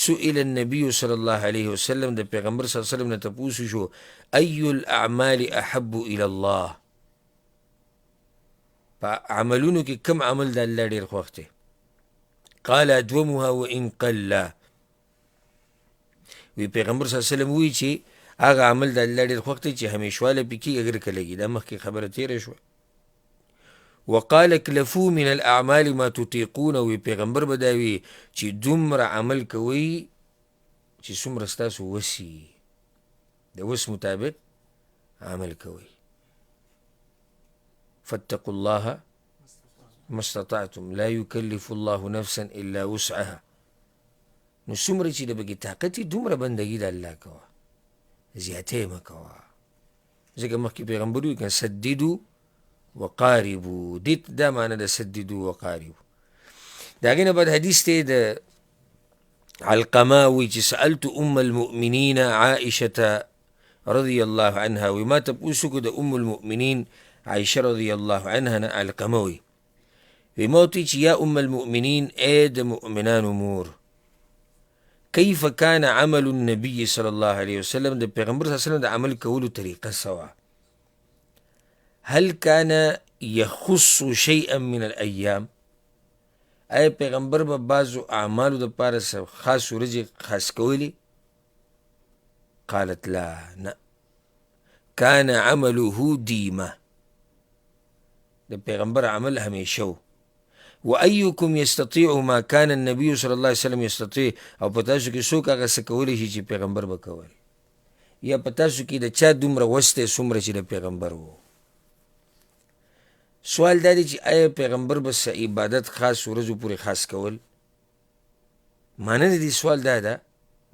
سئل النبي صلی الله علیه وسلم، د پیغمبر صلی الله علیه وسلم نه تپوس شو ای الاعمال احب الی الله، په عملونو کې کم عمل د الله ډېر خوښ دی؟ قال ادومها وان قل. وی پیغمبر صلی الله علیه وسلم وی چې هغه عمل د الله ډېر خوښ دی چې همیشواله پې کېږي اگر که لږي. دا مخکې خبره تېره شوه. وقال اکلفوا من الاعمال ما تطیقون. وی پیغمبر به دا وي چې دومره عمل کوئ چې څومره ستاسو وسي، د وس مطابق عمل کوئ. فاتقوا الله ما استطعتم لا يكلف الله نفسا الا وسعها. نو څومره چې د بګې طاقت وي دومره بندګي د الله کوه، زیاتې مه کوه. ځکه مخکې پیغمبر وي که سددو وقاربو، دې دا معنی د سددو وقاربو. د هغې نه بعد حدیث دی د علقمه وی چې سألت ام المؤمنین عائشه رضی الله عنها، وی ما تپوس وکړو د ام المؤمنین عائشه رضی الله عنها نه. علقمه وی ما ورته چې یا ام المؤمنین، ای د مؤمنانو مور، کیف کان عمل النبي صلی الله علیه وسلم، د پیغمبر صلی الله علیه وسلم د عمل کولو طریقه سوا؟ هل کان یخص شیئا من الایام، آیا پیغمبر به بعضو اعمالو د پاره خاص ورځې خاص کولی؟ قالت لا، نه، کان عمله دیمه، د پیغمبر عمل همیشه و. وایکم یستطیع ما کان النبي صلی الله علیه وسلم یستطیع، او په تاسو کې څوک هغه څه کولی شي چې پیغمبر به کول، یا په تاسو کې د چا دومره وس دی څومره چې د پیغمبر و. سوال دا دی چې آیا پیغمبر به څه عبادت خاص ورځو پورې خاص کول؟ معنی د دې سوال دا ده،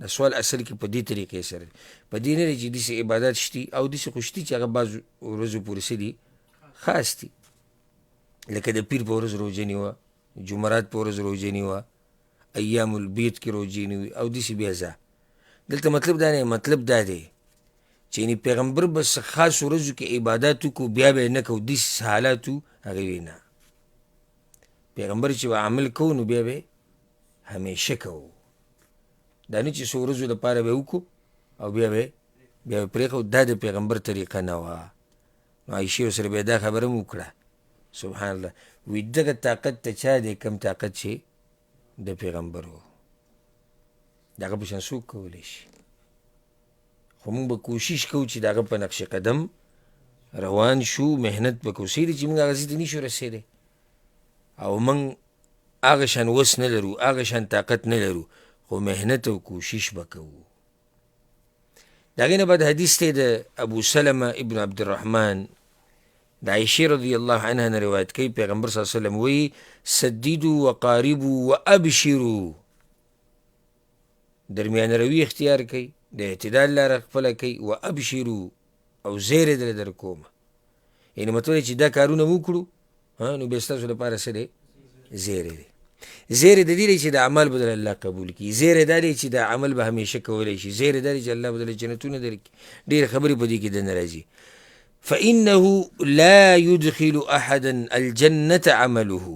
د سوال اصل کې په دې طریقې سره په دې نه دی چې داسې عبادت شتي او داسې خو شتي چې هغه بعضو ورځو پورې څه دي خاص دي، لکه د پیر په ورځ روژه نیوه، جمعرات په ورځ روژه نیوه، ایام البیت کې روژې نیوي او داسې بیا ځه. دلته مطلب دا نه، مطلب دا دی چې یعنې پیغمبر به څه خاص ورځو کې عبادت وکړو بیا به یې نه کوو، داسې حالات وو هغې وی نه. پیغمبر چې به عمل کوو نو بیا به همیشه کوو، دا نه چې څو ورځو دپاره به وکړو او بیا به پرېښو. دا د پیغمبر طریقه نه وه. نو عایشې ورسره بیا دا خبره هم وکړه، سبحان الله، وی دغه طاقت ته چا دی کم طاقت چې د پیغمبر و، د هغه په شان څوک کولی شي؟ خو موږ به کوشش کوو چې د هغه په نقش قدم روان شو، محنت به کوو. صحیح دی چې موږ هغه ځای ته نشو رسېدی او موږ هغه شان وس نه لرو، هغه شان طاقت نه لرو، خو محنت او کوشش به کوو. د هغې نه بعد حدیث دی د ابو سلمه ابن عبدالرحمن د عایشې رضی الله عنها نه روایت کوي پیغمبر صلی الله علیه وسلم وایي سدیدو وقاربو وابشرو، درمیانه روي اختیار کوي، د اعتدال لاره خپله کوي، وابشرو او زیری در در کومه، یعنې مطلب چې دا کارونه وکړو نو بیا ستاسو لپاره څه دی؟ زیری دی. زیری د دې دی چې د عمل بدل الله قبول کړي، زیری دا دی چې د عمل به همیشه کولی شي، زیری دا دی چې الله بدل جنتونه درکړي. ډېرې خبرې په دې کې دننه راځي. فإنه لا يدخل أحدا الجنة عمله،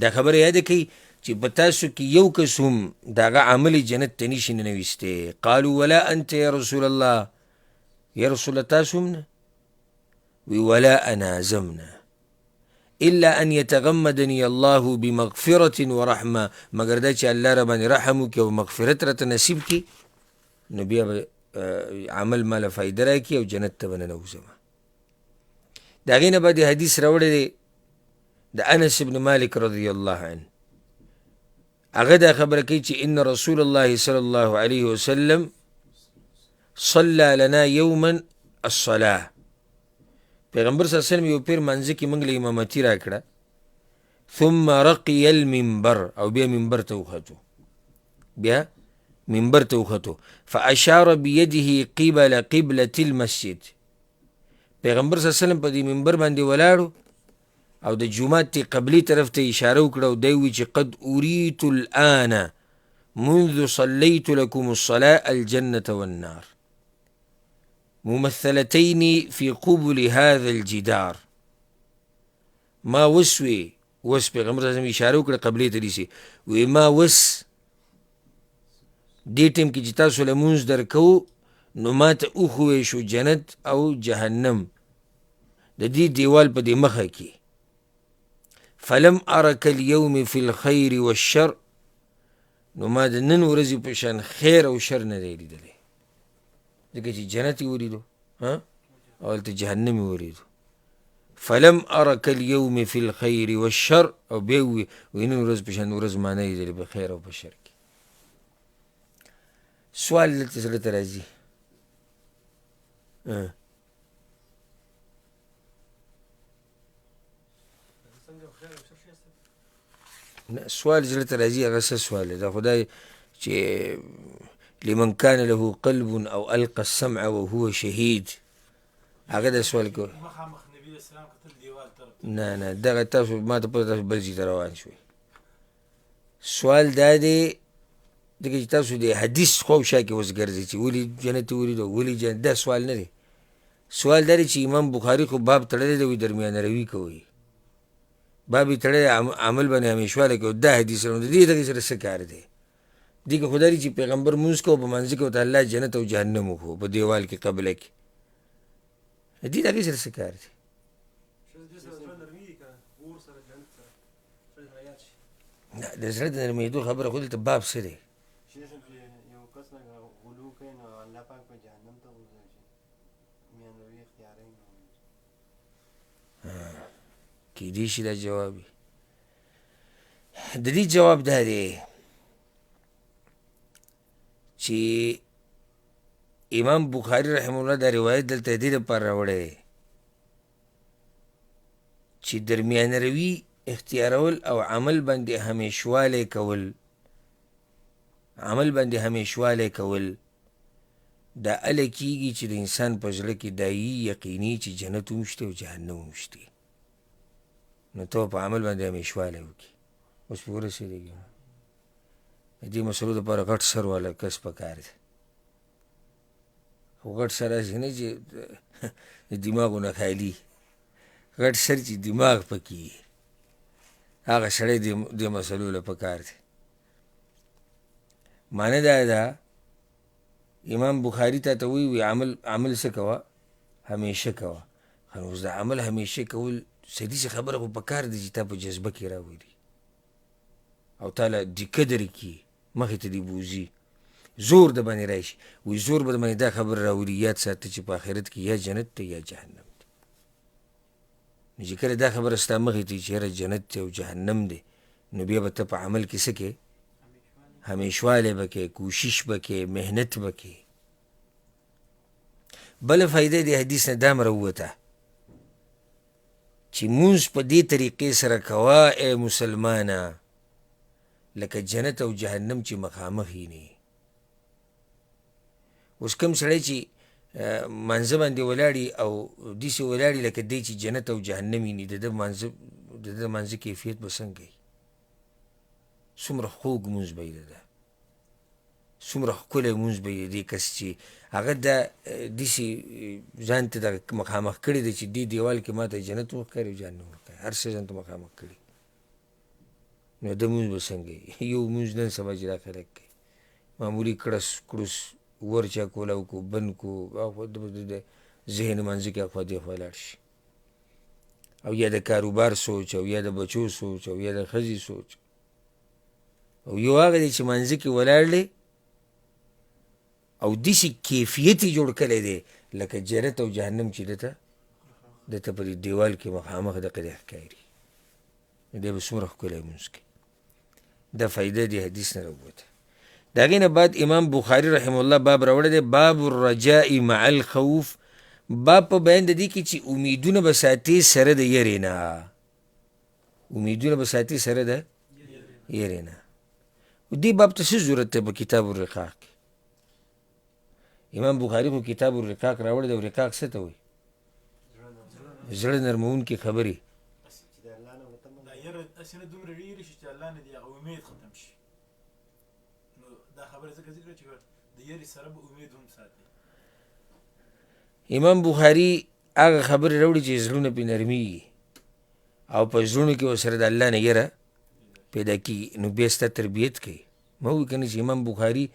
دا خبره یاده کوي چې په تاسو کې یو کس هم د هغه عمل جنت ته نشي ننویستی. قالوا ولا انت یا رسول الله، یا رسول الله تاسو هم نه؟ وی ولا انا زمنا الا ان يتغمدني الله بمغفرة ورحمة، مگر دا چې الله را باندې رحم وکړي او مغفرت راته نصیب کړي نو بیا به عمل ماله فایده راکړي او جنت ته به ننوځم. د هغې نه بعد حدیث راوړی دی د انس بن مالک رضی الله عنه. هغه دا خبره کوي چې ان رسول الله صلی الله علیه وسلم صلى لنا یوما الصلاة، پیغمبر صلی الله علیه وسلم یو پیر منځه کې موږ له امامتي راکړه، ثم رقي المنبر، او بیا منبر ته وختو، بیا منبر ته وختو، فاشار بيده قبل قبلة المسجد، پیغمبر صلی الله علیه وسلم په دې منبر باندې ولاړو او د جومات تی قبلی طرف ته اشاره وکړه او دی وی چې قد اریت الآن منذ صلیت لكم الصلاة الجنة والنار ممثلتين في قبل هذا الجدار. ما وسوي وس پیغمبر صلی الله علیه وسلم اشاره وکړه قبلی ته دیسي، وی ما وس دې ټیم کې چې تاسو لمونځ درکو نو ما ته وښوی شو جنت او جهنم د دې دیوال په دې مخه کې. فلم ارك اليوم في الخير والشر، نو ما د نن ورځې په شان خیر او شر نه دی لیدلی، ځکه چې جنت یې ولیدو او هلته جهنم یې ولیدو. فلم ارك اليوم في الخير والشر، او بیا وی نن ورځ په شان ورځ ما نه لیدلی په خیر او په شر کې. سوال دلته زړه ته راځي، سوال زړه ته راځي، هغه څه سوال دی؟ دا خدای چې لمن كان له قلب او القى السمع وهو شهید، هغه دا سوال کوي. نه دغه تاسو ما ته پته تاسو بل ځای ته روان شوئ. سوال دا دی ځکه چې تاسو د حدیث خو شا کې اوس ګرځئ چې ولې جنت ولیدو ولې جنت، دا سوال نه دی. سوال دا دی چې امام بخاري خو باب تړلی دی وایي درمیانه روي کوي، باب یې تړلی عمل باندې همیشوالی کوي، دا حدیث د دې دغې سره څه کار دی؟ دې کې خو دا دی چې پیغمبر مونځ کوو په منځ کې ورته الله جنت او جهنم وښو په دیوال کې قبله کې، دې دغې سره څه کار دی؟ د زړه د نرمېدو خبره خو دلته باب څه دی؟ کیدای شي دا جواب وي. د دې جواب دا دی چې امام بخاري رحمه الله دا روایت دلته دې دپاره راوړی دی چې درمیانه روي اختیارول او عمل باندې همیشوالی کول، عمل باندې همیشوالی کول دا اله کېږي چې د انسان په زړه کې دا یقیني چې جنت هم شته او جهنم هم شته، نو ته په عمل باندې همیشوالی وکړي. اوس پې ورسېدې د دې مسلو دپاره غټ سر والا کس پکار دی، خو غټ سر هسې نه چې د دماغونه خالي، غټ سر چې دماغ پکې وي هغه سړی دې مسلو له پکار دی. معنی دا ده امام بخاري تا ته وی عمل څه کوه؟ همیشه کوه. اوس د عمل همیشه کول سدیسې خبره خو پکار دی چې تا په جذبه کې راولي او تاله دیکه درکړي، مخې ته دې بوځي، زور د باندې راشي، وی زور به د باندې دا خبر راولي یاد ساته چې په آخرت کې یا جنت ته یا جهنم دی. نو چې کله دا خبره ستا مخې ته چې یاره جنت دی او جهنم دی، نو بیا به ته په عمل کې څه کې؟ همیشوالی به کې، کوشش به کې، محنت به کې. بله فایده د حدیث نه دا م راووته چې مونځ په دې طریقې سره کوه ای مسلمانه لکه جنت او جهنم چې مخامخ یې نه. اوس کوم سړی چې مانځه باندې ولاړي او داسې ولاړي لکه دی چې جنت او جهنم یې نه، د ده مانځه کیفیت به څنګه وي؟ څومره خوږ مونځ به یې د ده، څومره ښکلی مونځ به یې د دې کس چې هغه دا داسې ځان ته دغه مخامخ کړی دی چې دې دیوال کې ما ته جنت وښکاري او جهنم وښکاري، هر څه ځان ته مخامخ کړي، نو د مونځ به څنګه وي؟ یو مونځ نن سبا چې دا خلک کوي معمولي کړس کړوس ورچا کولاو کو بند کو د ذهن منځه کې اخوا دې خوا لاړ شي، او یا د کاروبار سوچ او یا د بچو سوچ او یا د ښځې سوچ، او یو هغه دی چې منځه کې ولاړ دی او داسې کیفیت یې جوړ کړی دی لکه جنت او جهنم چې ده ته په دې دیوال کې مخامخ دغه دی ښکاري، نو دی به څومره ښکلی لمونځ کوي. دا فایده دې حدیث نه راووته. د هغې نه بعد امام بخاري رحمه الله باب راوړی دی باب الرجاء مع الخوف، باب په بیان د دې کې چې امیدونه به ساتي سره د یرې نه، امیدونه به ساتي سره د یرې نه. دې باب ته څه ضرورت دی په کتاب الرقاق کې؟ امام بخاري خو کتاب الرقاق راوړی دی، او رقاق څه ته وایي؟ زړه نرمونکې خبرې.
دا یره داسې نه دومره ډېرې شي چې الله نه دې هغه امید ختم شي، نو دا خبره ځکه ذکر چې د یرې سره به امید هم ساتي.
امام بخاري هغه خبرې راوړي چې زړونه پرې نرمېږي او په زړونو کې ورسره د الله نه یره پیدا کېږي، نو بیا ستا تربیت کوي. ما ووایي که نه چې امام بخاري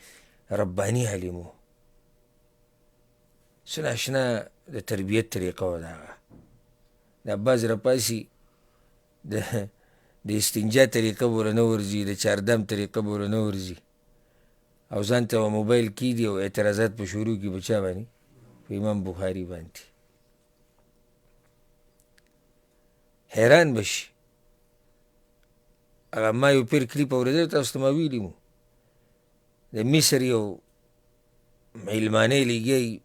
رباني عالم و، څه ناشنا د تربیت طریقه وه د هغه. دا بعض راپاسي د استنجا طریقه به ورنه ورځي، د چاردام طریقه به ورنه ورځي، او ځان ته موبایل کېږدي او اعتراضات په شروع کړي په چا باندې؟ په امام بخاري باندې. حیران به شي. هغه ما یو پیر کلیپ اورېدلی، تاسو ته ما ویلي مو، د مصر یو علمانی لیږی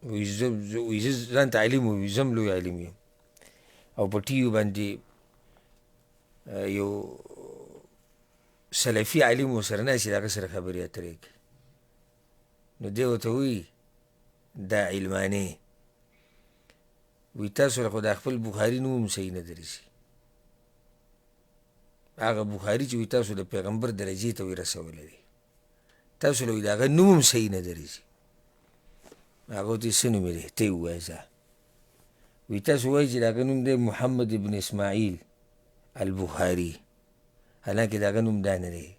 وایي زه ځان ته عالم وایي، زه هم لوی عالم یم، او په ټي وي باندې یو سلفي عالم ورسره ناست د هغه سره خبرې اترې کوي، نو دی ورته وایي دا علمانې وایي تاسو له خو دا خپل بخاري نوم هم صحیح نه درځي، هغه بخاري چې وایي تاسو د پیغمبر درجې ته وایي رسولی دی، تاسو له وایي د هغه نوم هم صحیح نه درځي. هغه ورته څه نوم دی؟ ته یې ووایه ځه. وایي تاسو وایي چې د هغه نوم دی محمد ابن اسماعیل البخاري، حالانکې د هغه نوم دا نه دی،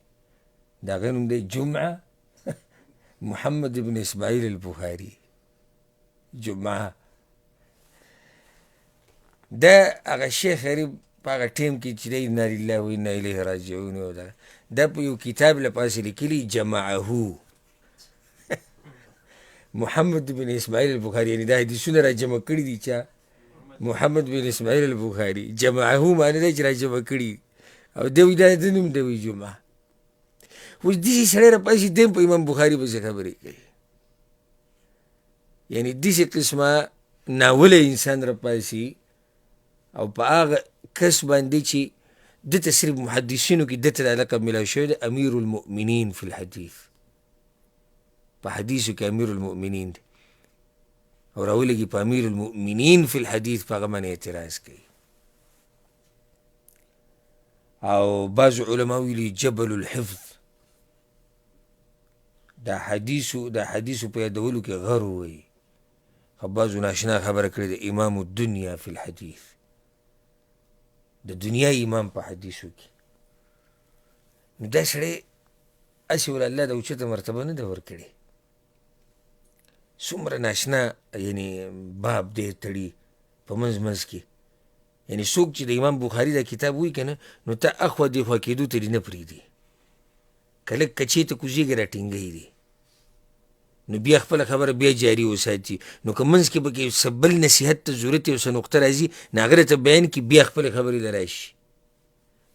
د هغه نوم دی جمعه محمد ابن اسماعیل البخاري، جمعه. دا هغه شیخ غریب په هغه ټیم کې چې دی انا لله و انا الیه راجعون، دا په یو کتاب لپاسې لیکلي جمعه محمد بن اسماعیل البخاري، یعنې دا حدیثونه را جمع کړي دي چا؟ محمد بن اسماعیل البخاري. جمعه معنی دی چې را جمع کړي، او دی وایي دا د نوم دی وایي جمعه. اوس داسې سړی راپاسي دی هم په امام بخاري پسې خبرې کوي، یعنې داسې قسمه ناولی انسان راپاسي او په هغه کس باندې چې ده ته صرف محدثینو کې ده ته دا لقب میلاو شوی دی امیر المؤمنین فی الحدیث، په حدیثو کې امیر المؤمنین دی، او راولګي په امیر المؤمنین فی الحدیث، په هغه باندې اعتراض کوي. او بعض علما ویلي جبل الحفظ، دا حدیثو په یادولو کې غر ووایي، خو بعضو ناشنا خبره کړې ده امام الدنیا فی الحدیث، د دنیا امام په حدیثو کې. نو دا سړی هسې ول الله د اوچته مرتبه نه ده ورکړې، څومره ناشنا یعنې باب دی تړي په منځ منځ کې، یعنې څوک چې د امام بخاري دا کتاب وایي که نه، نو ته اخوا دېخوا کېدو ته دې نه پرېږدي، که لږ کچې ته کوزېږي را ټینګوي دي، نو بیا خپله خبره بیا جاري وساتي. نو که منځ کې به کې څه بل نصیحت ته ضرورت یو څه نقطه راځي، نو هغه راته بیان کړي، بیا خپلې خبرې له راشي.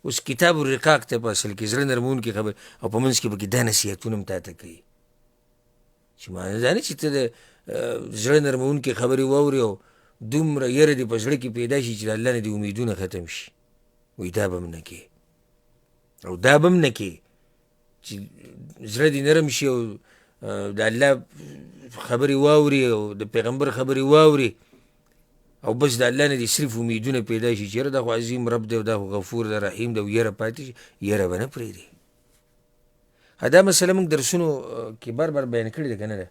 اوس کتاب الرقاق ته په اصل کې زړه نرمونکې خبرې، او په منځ کې به کې دا نصیحتونه هم تا ته کوي، چې معنی دا نه چې ته د زړه نرمونکې خبرې واورې او دومره یره دې په زړه کې پیدا شي چې د الله نه دې امیدونه ختم شي. وایي دا به هم نه کې، او دا به هم نه کې چې زړه دې نرم شي او د الله خبرې واوري او د پیغمبر خبرې واوري او بس د الله نه دې صرف امیدونه پیدا شي چې یره دا خو عظیم رب دی او دا خو غفور دی رحیم دی او یره پاتې شي. یره به نه پرېږدي. دا مسله موږ درسونو کې بار بار بیان کړې ده که نه ده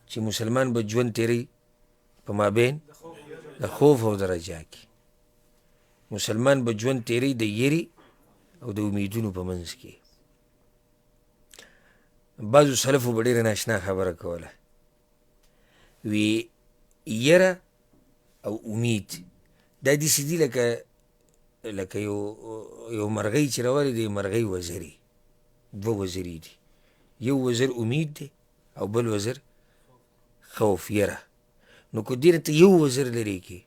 چې مسلمان به ژوند تېروي په مابین د خوف او د رجا کې. مسلمان به ژوند تېروي د یرې او د امیدونو په منځ کې. بعضو سلفو به ډېره ناشنا خبره کوله، وی یره او امید دا داسې دي لکه یو مرغۍ چې راولي د مرغۍ وزرې، دوه وزرې دي، یو وزر امید دی او بل وزر خوف یره. نو که دې ته یو وزر لرې کې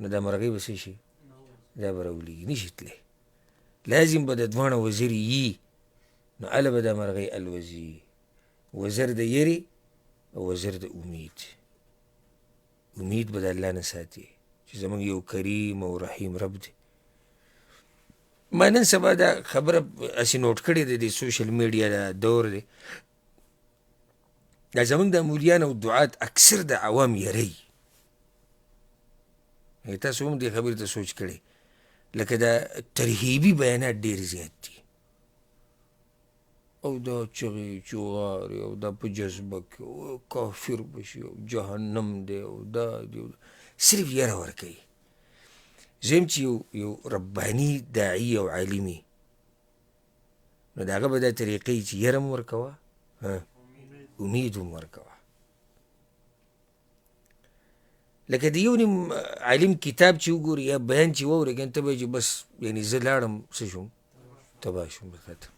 نو دا مرغۍ به څه شي؟ دا به راولېږي، نشي تللی. لازم به د دواړه وزرې یي، نو هله به دا مرغۍ الوزي. وزر د یرې او وزر د امید. امید به د الله نه ساتي چې زموږ یو کریم او رحیم رب دی. ما نن سبا دا خبره هسې نوټ کړې ده، د سوشل میډیا دا دور دی، دا زموږ د مولیان او دعات اکثر د عوام یری. تاسو هم دې خبرې ته سوچ کړئ، لکه دا ترهیبي بیانات ډېر زیات دي او دا چغې چغارې او دا په جذبه کې او کافر بشي او جهنم دی او دا دی، صرف یره ورکوي. زم چې یو رباني داعي او عالمي نو د هغه به دا طریقې چې یره هم ورکوه امید هم ورکوه. لکه د یو نیم عالم کتاب چې وګوري یا بیان چې واورې کنه ته به چې بس یعنې زه لاړم څه شوم تباه شوم بختم.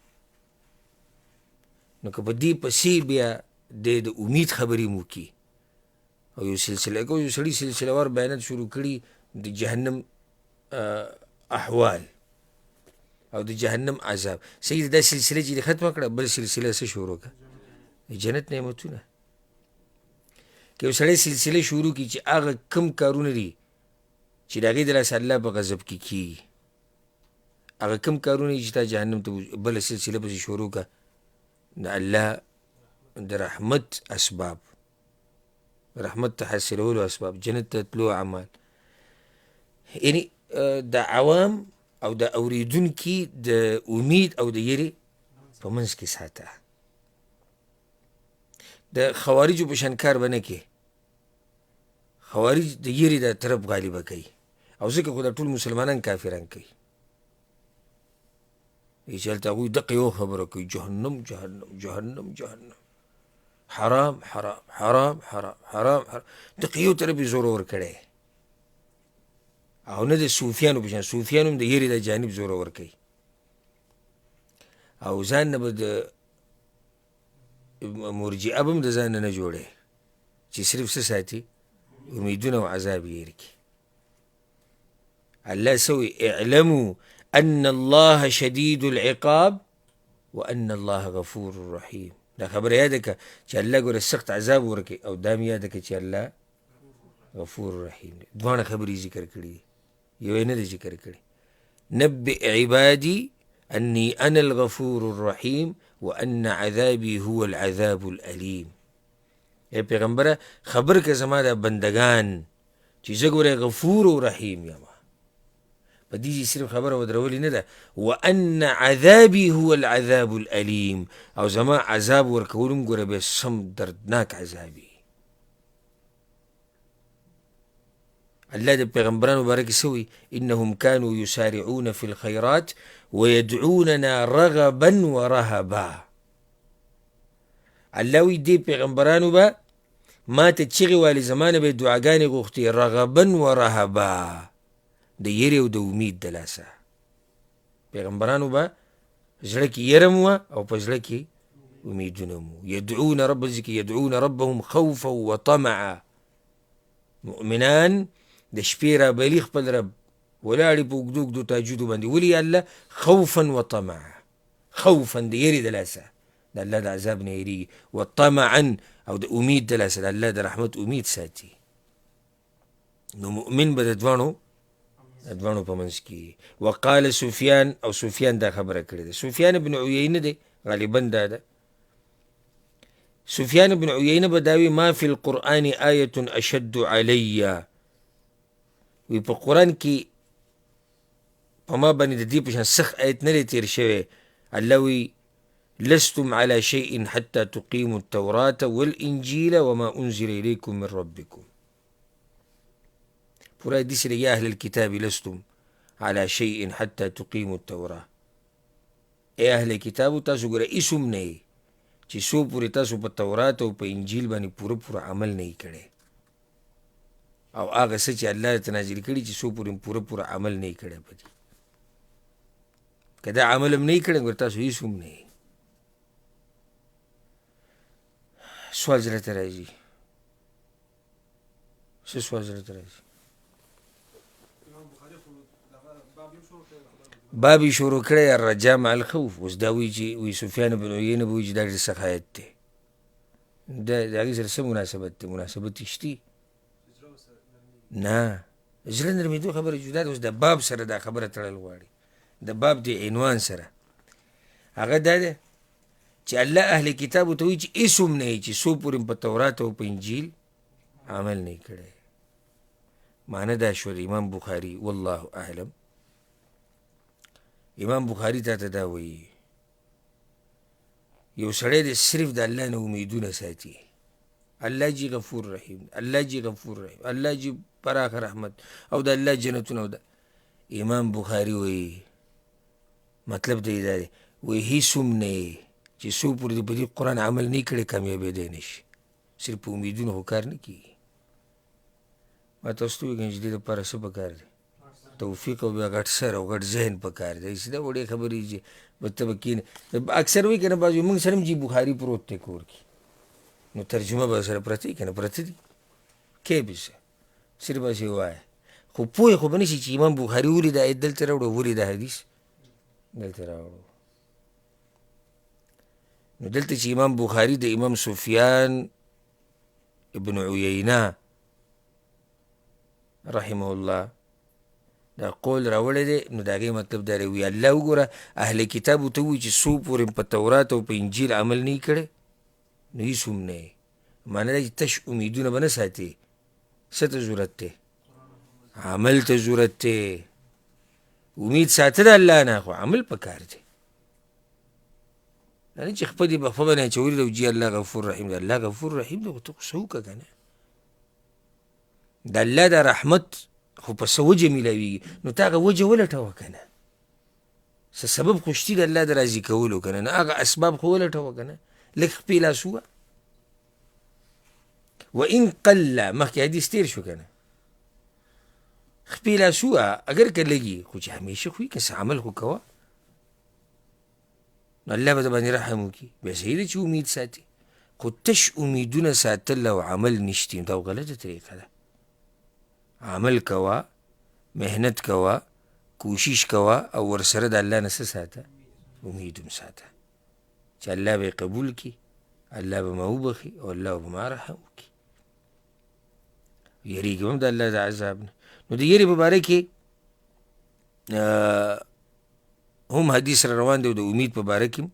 نو که په دې پسې بیا د امید خبرې مو وکړي او یو سلسله یو سړي سلسله وار بیانات شروع کړي د جهنم احوال او د جهنم عذاب، صحیح دا سلسله چې ختمه کړه بل سلسله څه شروع کړه؟ د جنت نعمتونه. که یو سړی سلسله شروع کړي چې هغه کم کارونه دي چې د هغې د لاسه الله په غضب کې کېږي، هغه کم کارونه دي چې تا جهنم ته بله سلسله پسې شروع کړه د الله د رحمت اسباب، رحمت ته حاصلولو اسباب، جنت ته تلو اعمال. یعنی د عوام او د اوریدونکي د امید او د یرې په منځ کې ساته. د خوارجو په شان کار به نه کې. خوارج د یرې د طرف غالبه کوي او ځکه خو د ټول مسلمانان کافران کوي. چې هلته هغوی دقه یو خبره کوي، جهنم جهنم جهنم جهنم، حرام حرام حرام حرام حرام حرام، دقه یو طرف یې زور ورکړی. او نه د صوفیانو په شان، صوفیانو هم د یرې د جانب زور ورکوي او ځان نه به د مرجئه به هم د ځان نه جوړی چې صرف څه ساتي؟ امیدونه او عذاب یې ورکړي. الله سوی اعلموا ان الله شدید العقاب وان الله غفور رحیم. دا خبره یاده که چې الله ګوره سخت عذاب ورکوي او دا هم یاده که چې الله غفور رحیم دی. دواړه خبرې ذکر کړي دي، یو یې نه دی ذکر کړی. نبئ عبادي انی انا الغفور الرحیم وان عذابی هو العذاب الالیم. ای پیغمبره خبر که زما دا بندگان چې زه ګوره غفور و رحیم یم. په دې صرف خبره ودرولې نه ده، وان عذابی هو العذاب الالیم، او زما عذاب ورکولم ګوره به سم دردناک عذابي. الله د پیغمبرانو باره کې سوی انهم كانوا يسارعون في الخيرات ويدعوننا رغبا ورهبا. الله وی دې پیغمبرانو به ما ته چغې والې زمانه به دعاګانې غوښتې رغبا ورهبا، د یرې او د امید د لاسه. پیغمبرانو به زړه کې یره م وه او په زړه کې امیدونه م وه. یدعون رب ذکر یدعون ربهم خوفا وطمعا. مؤمنان د شپې رابلي خپل رب، ولاړې په اوږدو اوږدو تهجدو باندې. ولې الله؟ خوفا وطمعا، خوفا د یرې د لاسه د الله د عذاب نه یریږي، وطمعا او د امید د لاسه د الله د رحمت امید ساتي. نو مؤمن به د دوانو په منځ کې. وقال سفیان، او سفیان دا خبره کړې ده. سفیان بن عیینه دی غالبا دا ده. سفیان بن عیینه به دا وي ما فی القرآن آیة اشد علی، وی په قرآن کې په ما باندې د دې په شان سخت آیت نه دی تېر شوی. الله وی لستم على شيء حتى تقيموا التوراة والإنجيل وما أنزل إليكم من ربكم. پورا حدیث دی یا اهل الكتاب لستم على شيء حتى تقيموا التوراة. اے اهل کتابو تاسو ګوره اسم نه یې چې څو پورې تاسو په تورات او په انجیل باندې پوره عمل نه یې کړی، او هغه څه چې الله ته نازل کړي چې څو پورې پوره عمل نه یې کړی په دې. که دا عمل هم نه یې کړی ګوره تاسو هېڅ هم نه یې. سوال زړه ته راځي، څه سوال زړه ته راځي؟ باب یې شروع کړی الرجاء مع الخوف. اوس دا وایي چې وایي سفیان بن عیینه به وایي چې دا ډېر سخت آیت دی. د هغې سره څه مناسبت دی؟ مناسبت یې شته؟ نه، زړه نرمېدو خبره جدا ده. اوس د باب سره دا خبره تړل غواړي، د باب د عنوان سره. هغه دا ده چې الله اهل کتابو ته وایي چې اسم نه یې چې څو پورې په تورات او په انجیل عمل نه یې کړی. معنی دا شو د امام بخاري والله اعلم. امام بخاري تا ته دا وایي یو سړی دی صرف د الله نه امیدونه ساتي. الله جي غفور رحیم، الله جي غفور رحیم، الله جي پراخ رحمت، او د الله جنتونه. او دا امام بخاري وایي مطلب دی دا دی وایي هېڅ هم نه یې چې څو پورې په دې قرآن عمل نه کړی کامیابېدی نه شي. صرف په امیدونه خو کار نه کېږي. ما تاسو ته ووایي چې دې دپاره څه پکار دی؟ توفیق او بیا غټ سر او غټ ذهن پکار دی. داسې دا وړې خبرې چې به ته به کښېنې. اکثر وایي که نه بعض موږ سره هم چې بخاري پروت دی کور کې، نو ترجمه به سره پرته وي که نه پرته دي کې به څه صرف هسې ووایه، خو پوه خو به نه شي چې امام بخاري ولې دا آیت دلته راوړو، ولې دا حدیث دلته راوړو. نو دلته چې امام بخاري د امام سفیان ابن عیینه رحمه الله دا قول راوړی دی، نو د هغې مطلب دا دی وي الله وګوره اهل کتابو ته ووایي چې څو پورې په تورات او په انجیل عمل نه یې کړی نو هېڅ هم نه یې. معنی دا چې تش امیدونه به نه ساتې. څه ته ضرورت دی؟ عمل ته ضرورت دی. امید ساته د الله نه، خو عمل پکار دی. دا نه چې خپلې په خپله باندې اچولي ده او جي الله غفور رحیم دی. الله غفور رحیم دی خو ته خو څه وکړه که نه. د الله دا رحمت خو په څه وجه میلاویږي، نو ته هغه وجه ولټوه که نه. څه سبب خو شتي د الله د راضي کولو که نه، نو هغه اسباب خو ولټوه که نه. لږ خپې لاس ووه. وان قل مخکې حدیث تېر شو که نه، خپې لاس ووه اگر که لږي، خو چې همیشه خو وي که څه عمل خو کوه، نو الله به د باندې رحم وکړي. بیا صحیح ده چې امید ساتي، خو تش امیدونه ساتل او عمل نشتي دا غلطه طریقه ده. عمل کوه، محنت کوه، کوشش کوه، او ورسره د الله نه څه ساته؟ امید هم ساته چې الله به یې قبول کړي، الله به ما وبخي، او الله به ما رحم وکړي. یېرېږم هم د الله د عذاب نه. نو د یېرې په باره کې هم حدیث را روان دی، او د امید په باره کې هم.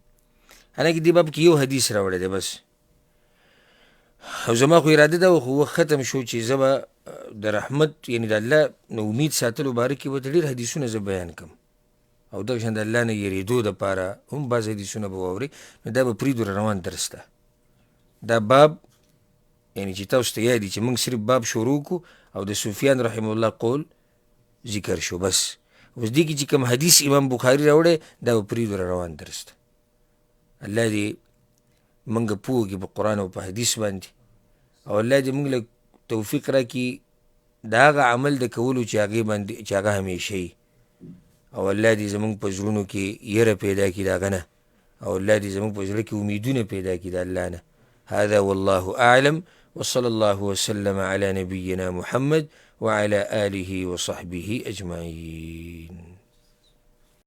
حالانکې دې باب کې یو حدیث راوړی دی بس، او زما خو اراده ده، خو وخت ختم شو چې زه به د رحمت یعنې د الله نه امید ساتلو باره کې به ډېر حدیثونه زه بیان کړم، او دغه شان د الله نه یېرېدو دپاره هم بعض حدیثونه به واورئ. نو دا به پرېږدو را روان درس ته. دا باب یعنې چې تاسو ته یاد دي چې موږ صرف باب شروع کړو او د سفیان رحمه الله قول ذکر شو بس. اوس دې کې چې کوم حدیث امام بخاري راوړی دا به پرېږدو را روان درس ته. الله دې موږ پوه کړي په قرآن او په حدیث باندې، او الله دې موږ له توفیق راکړي د هغه عمل د کولو چې هغې باندې چې هغه همیشه وي، او الله دې زموږ په زړونو کې یره پیدا کړي د هغه نه، او الله دې زموږ په زړه کې امیدونه پیدا کړي د الله نه. هذا والله أعلم، وصلى الله وسلم على نبينا محمد وعلى آله وصحبه أجمعين.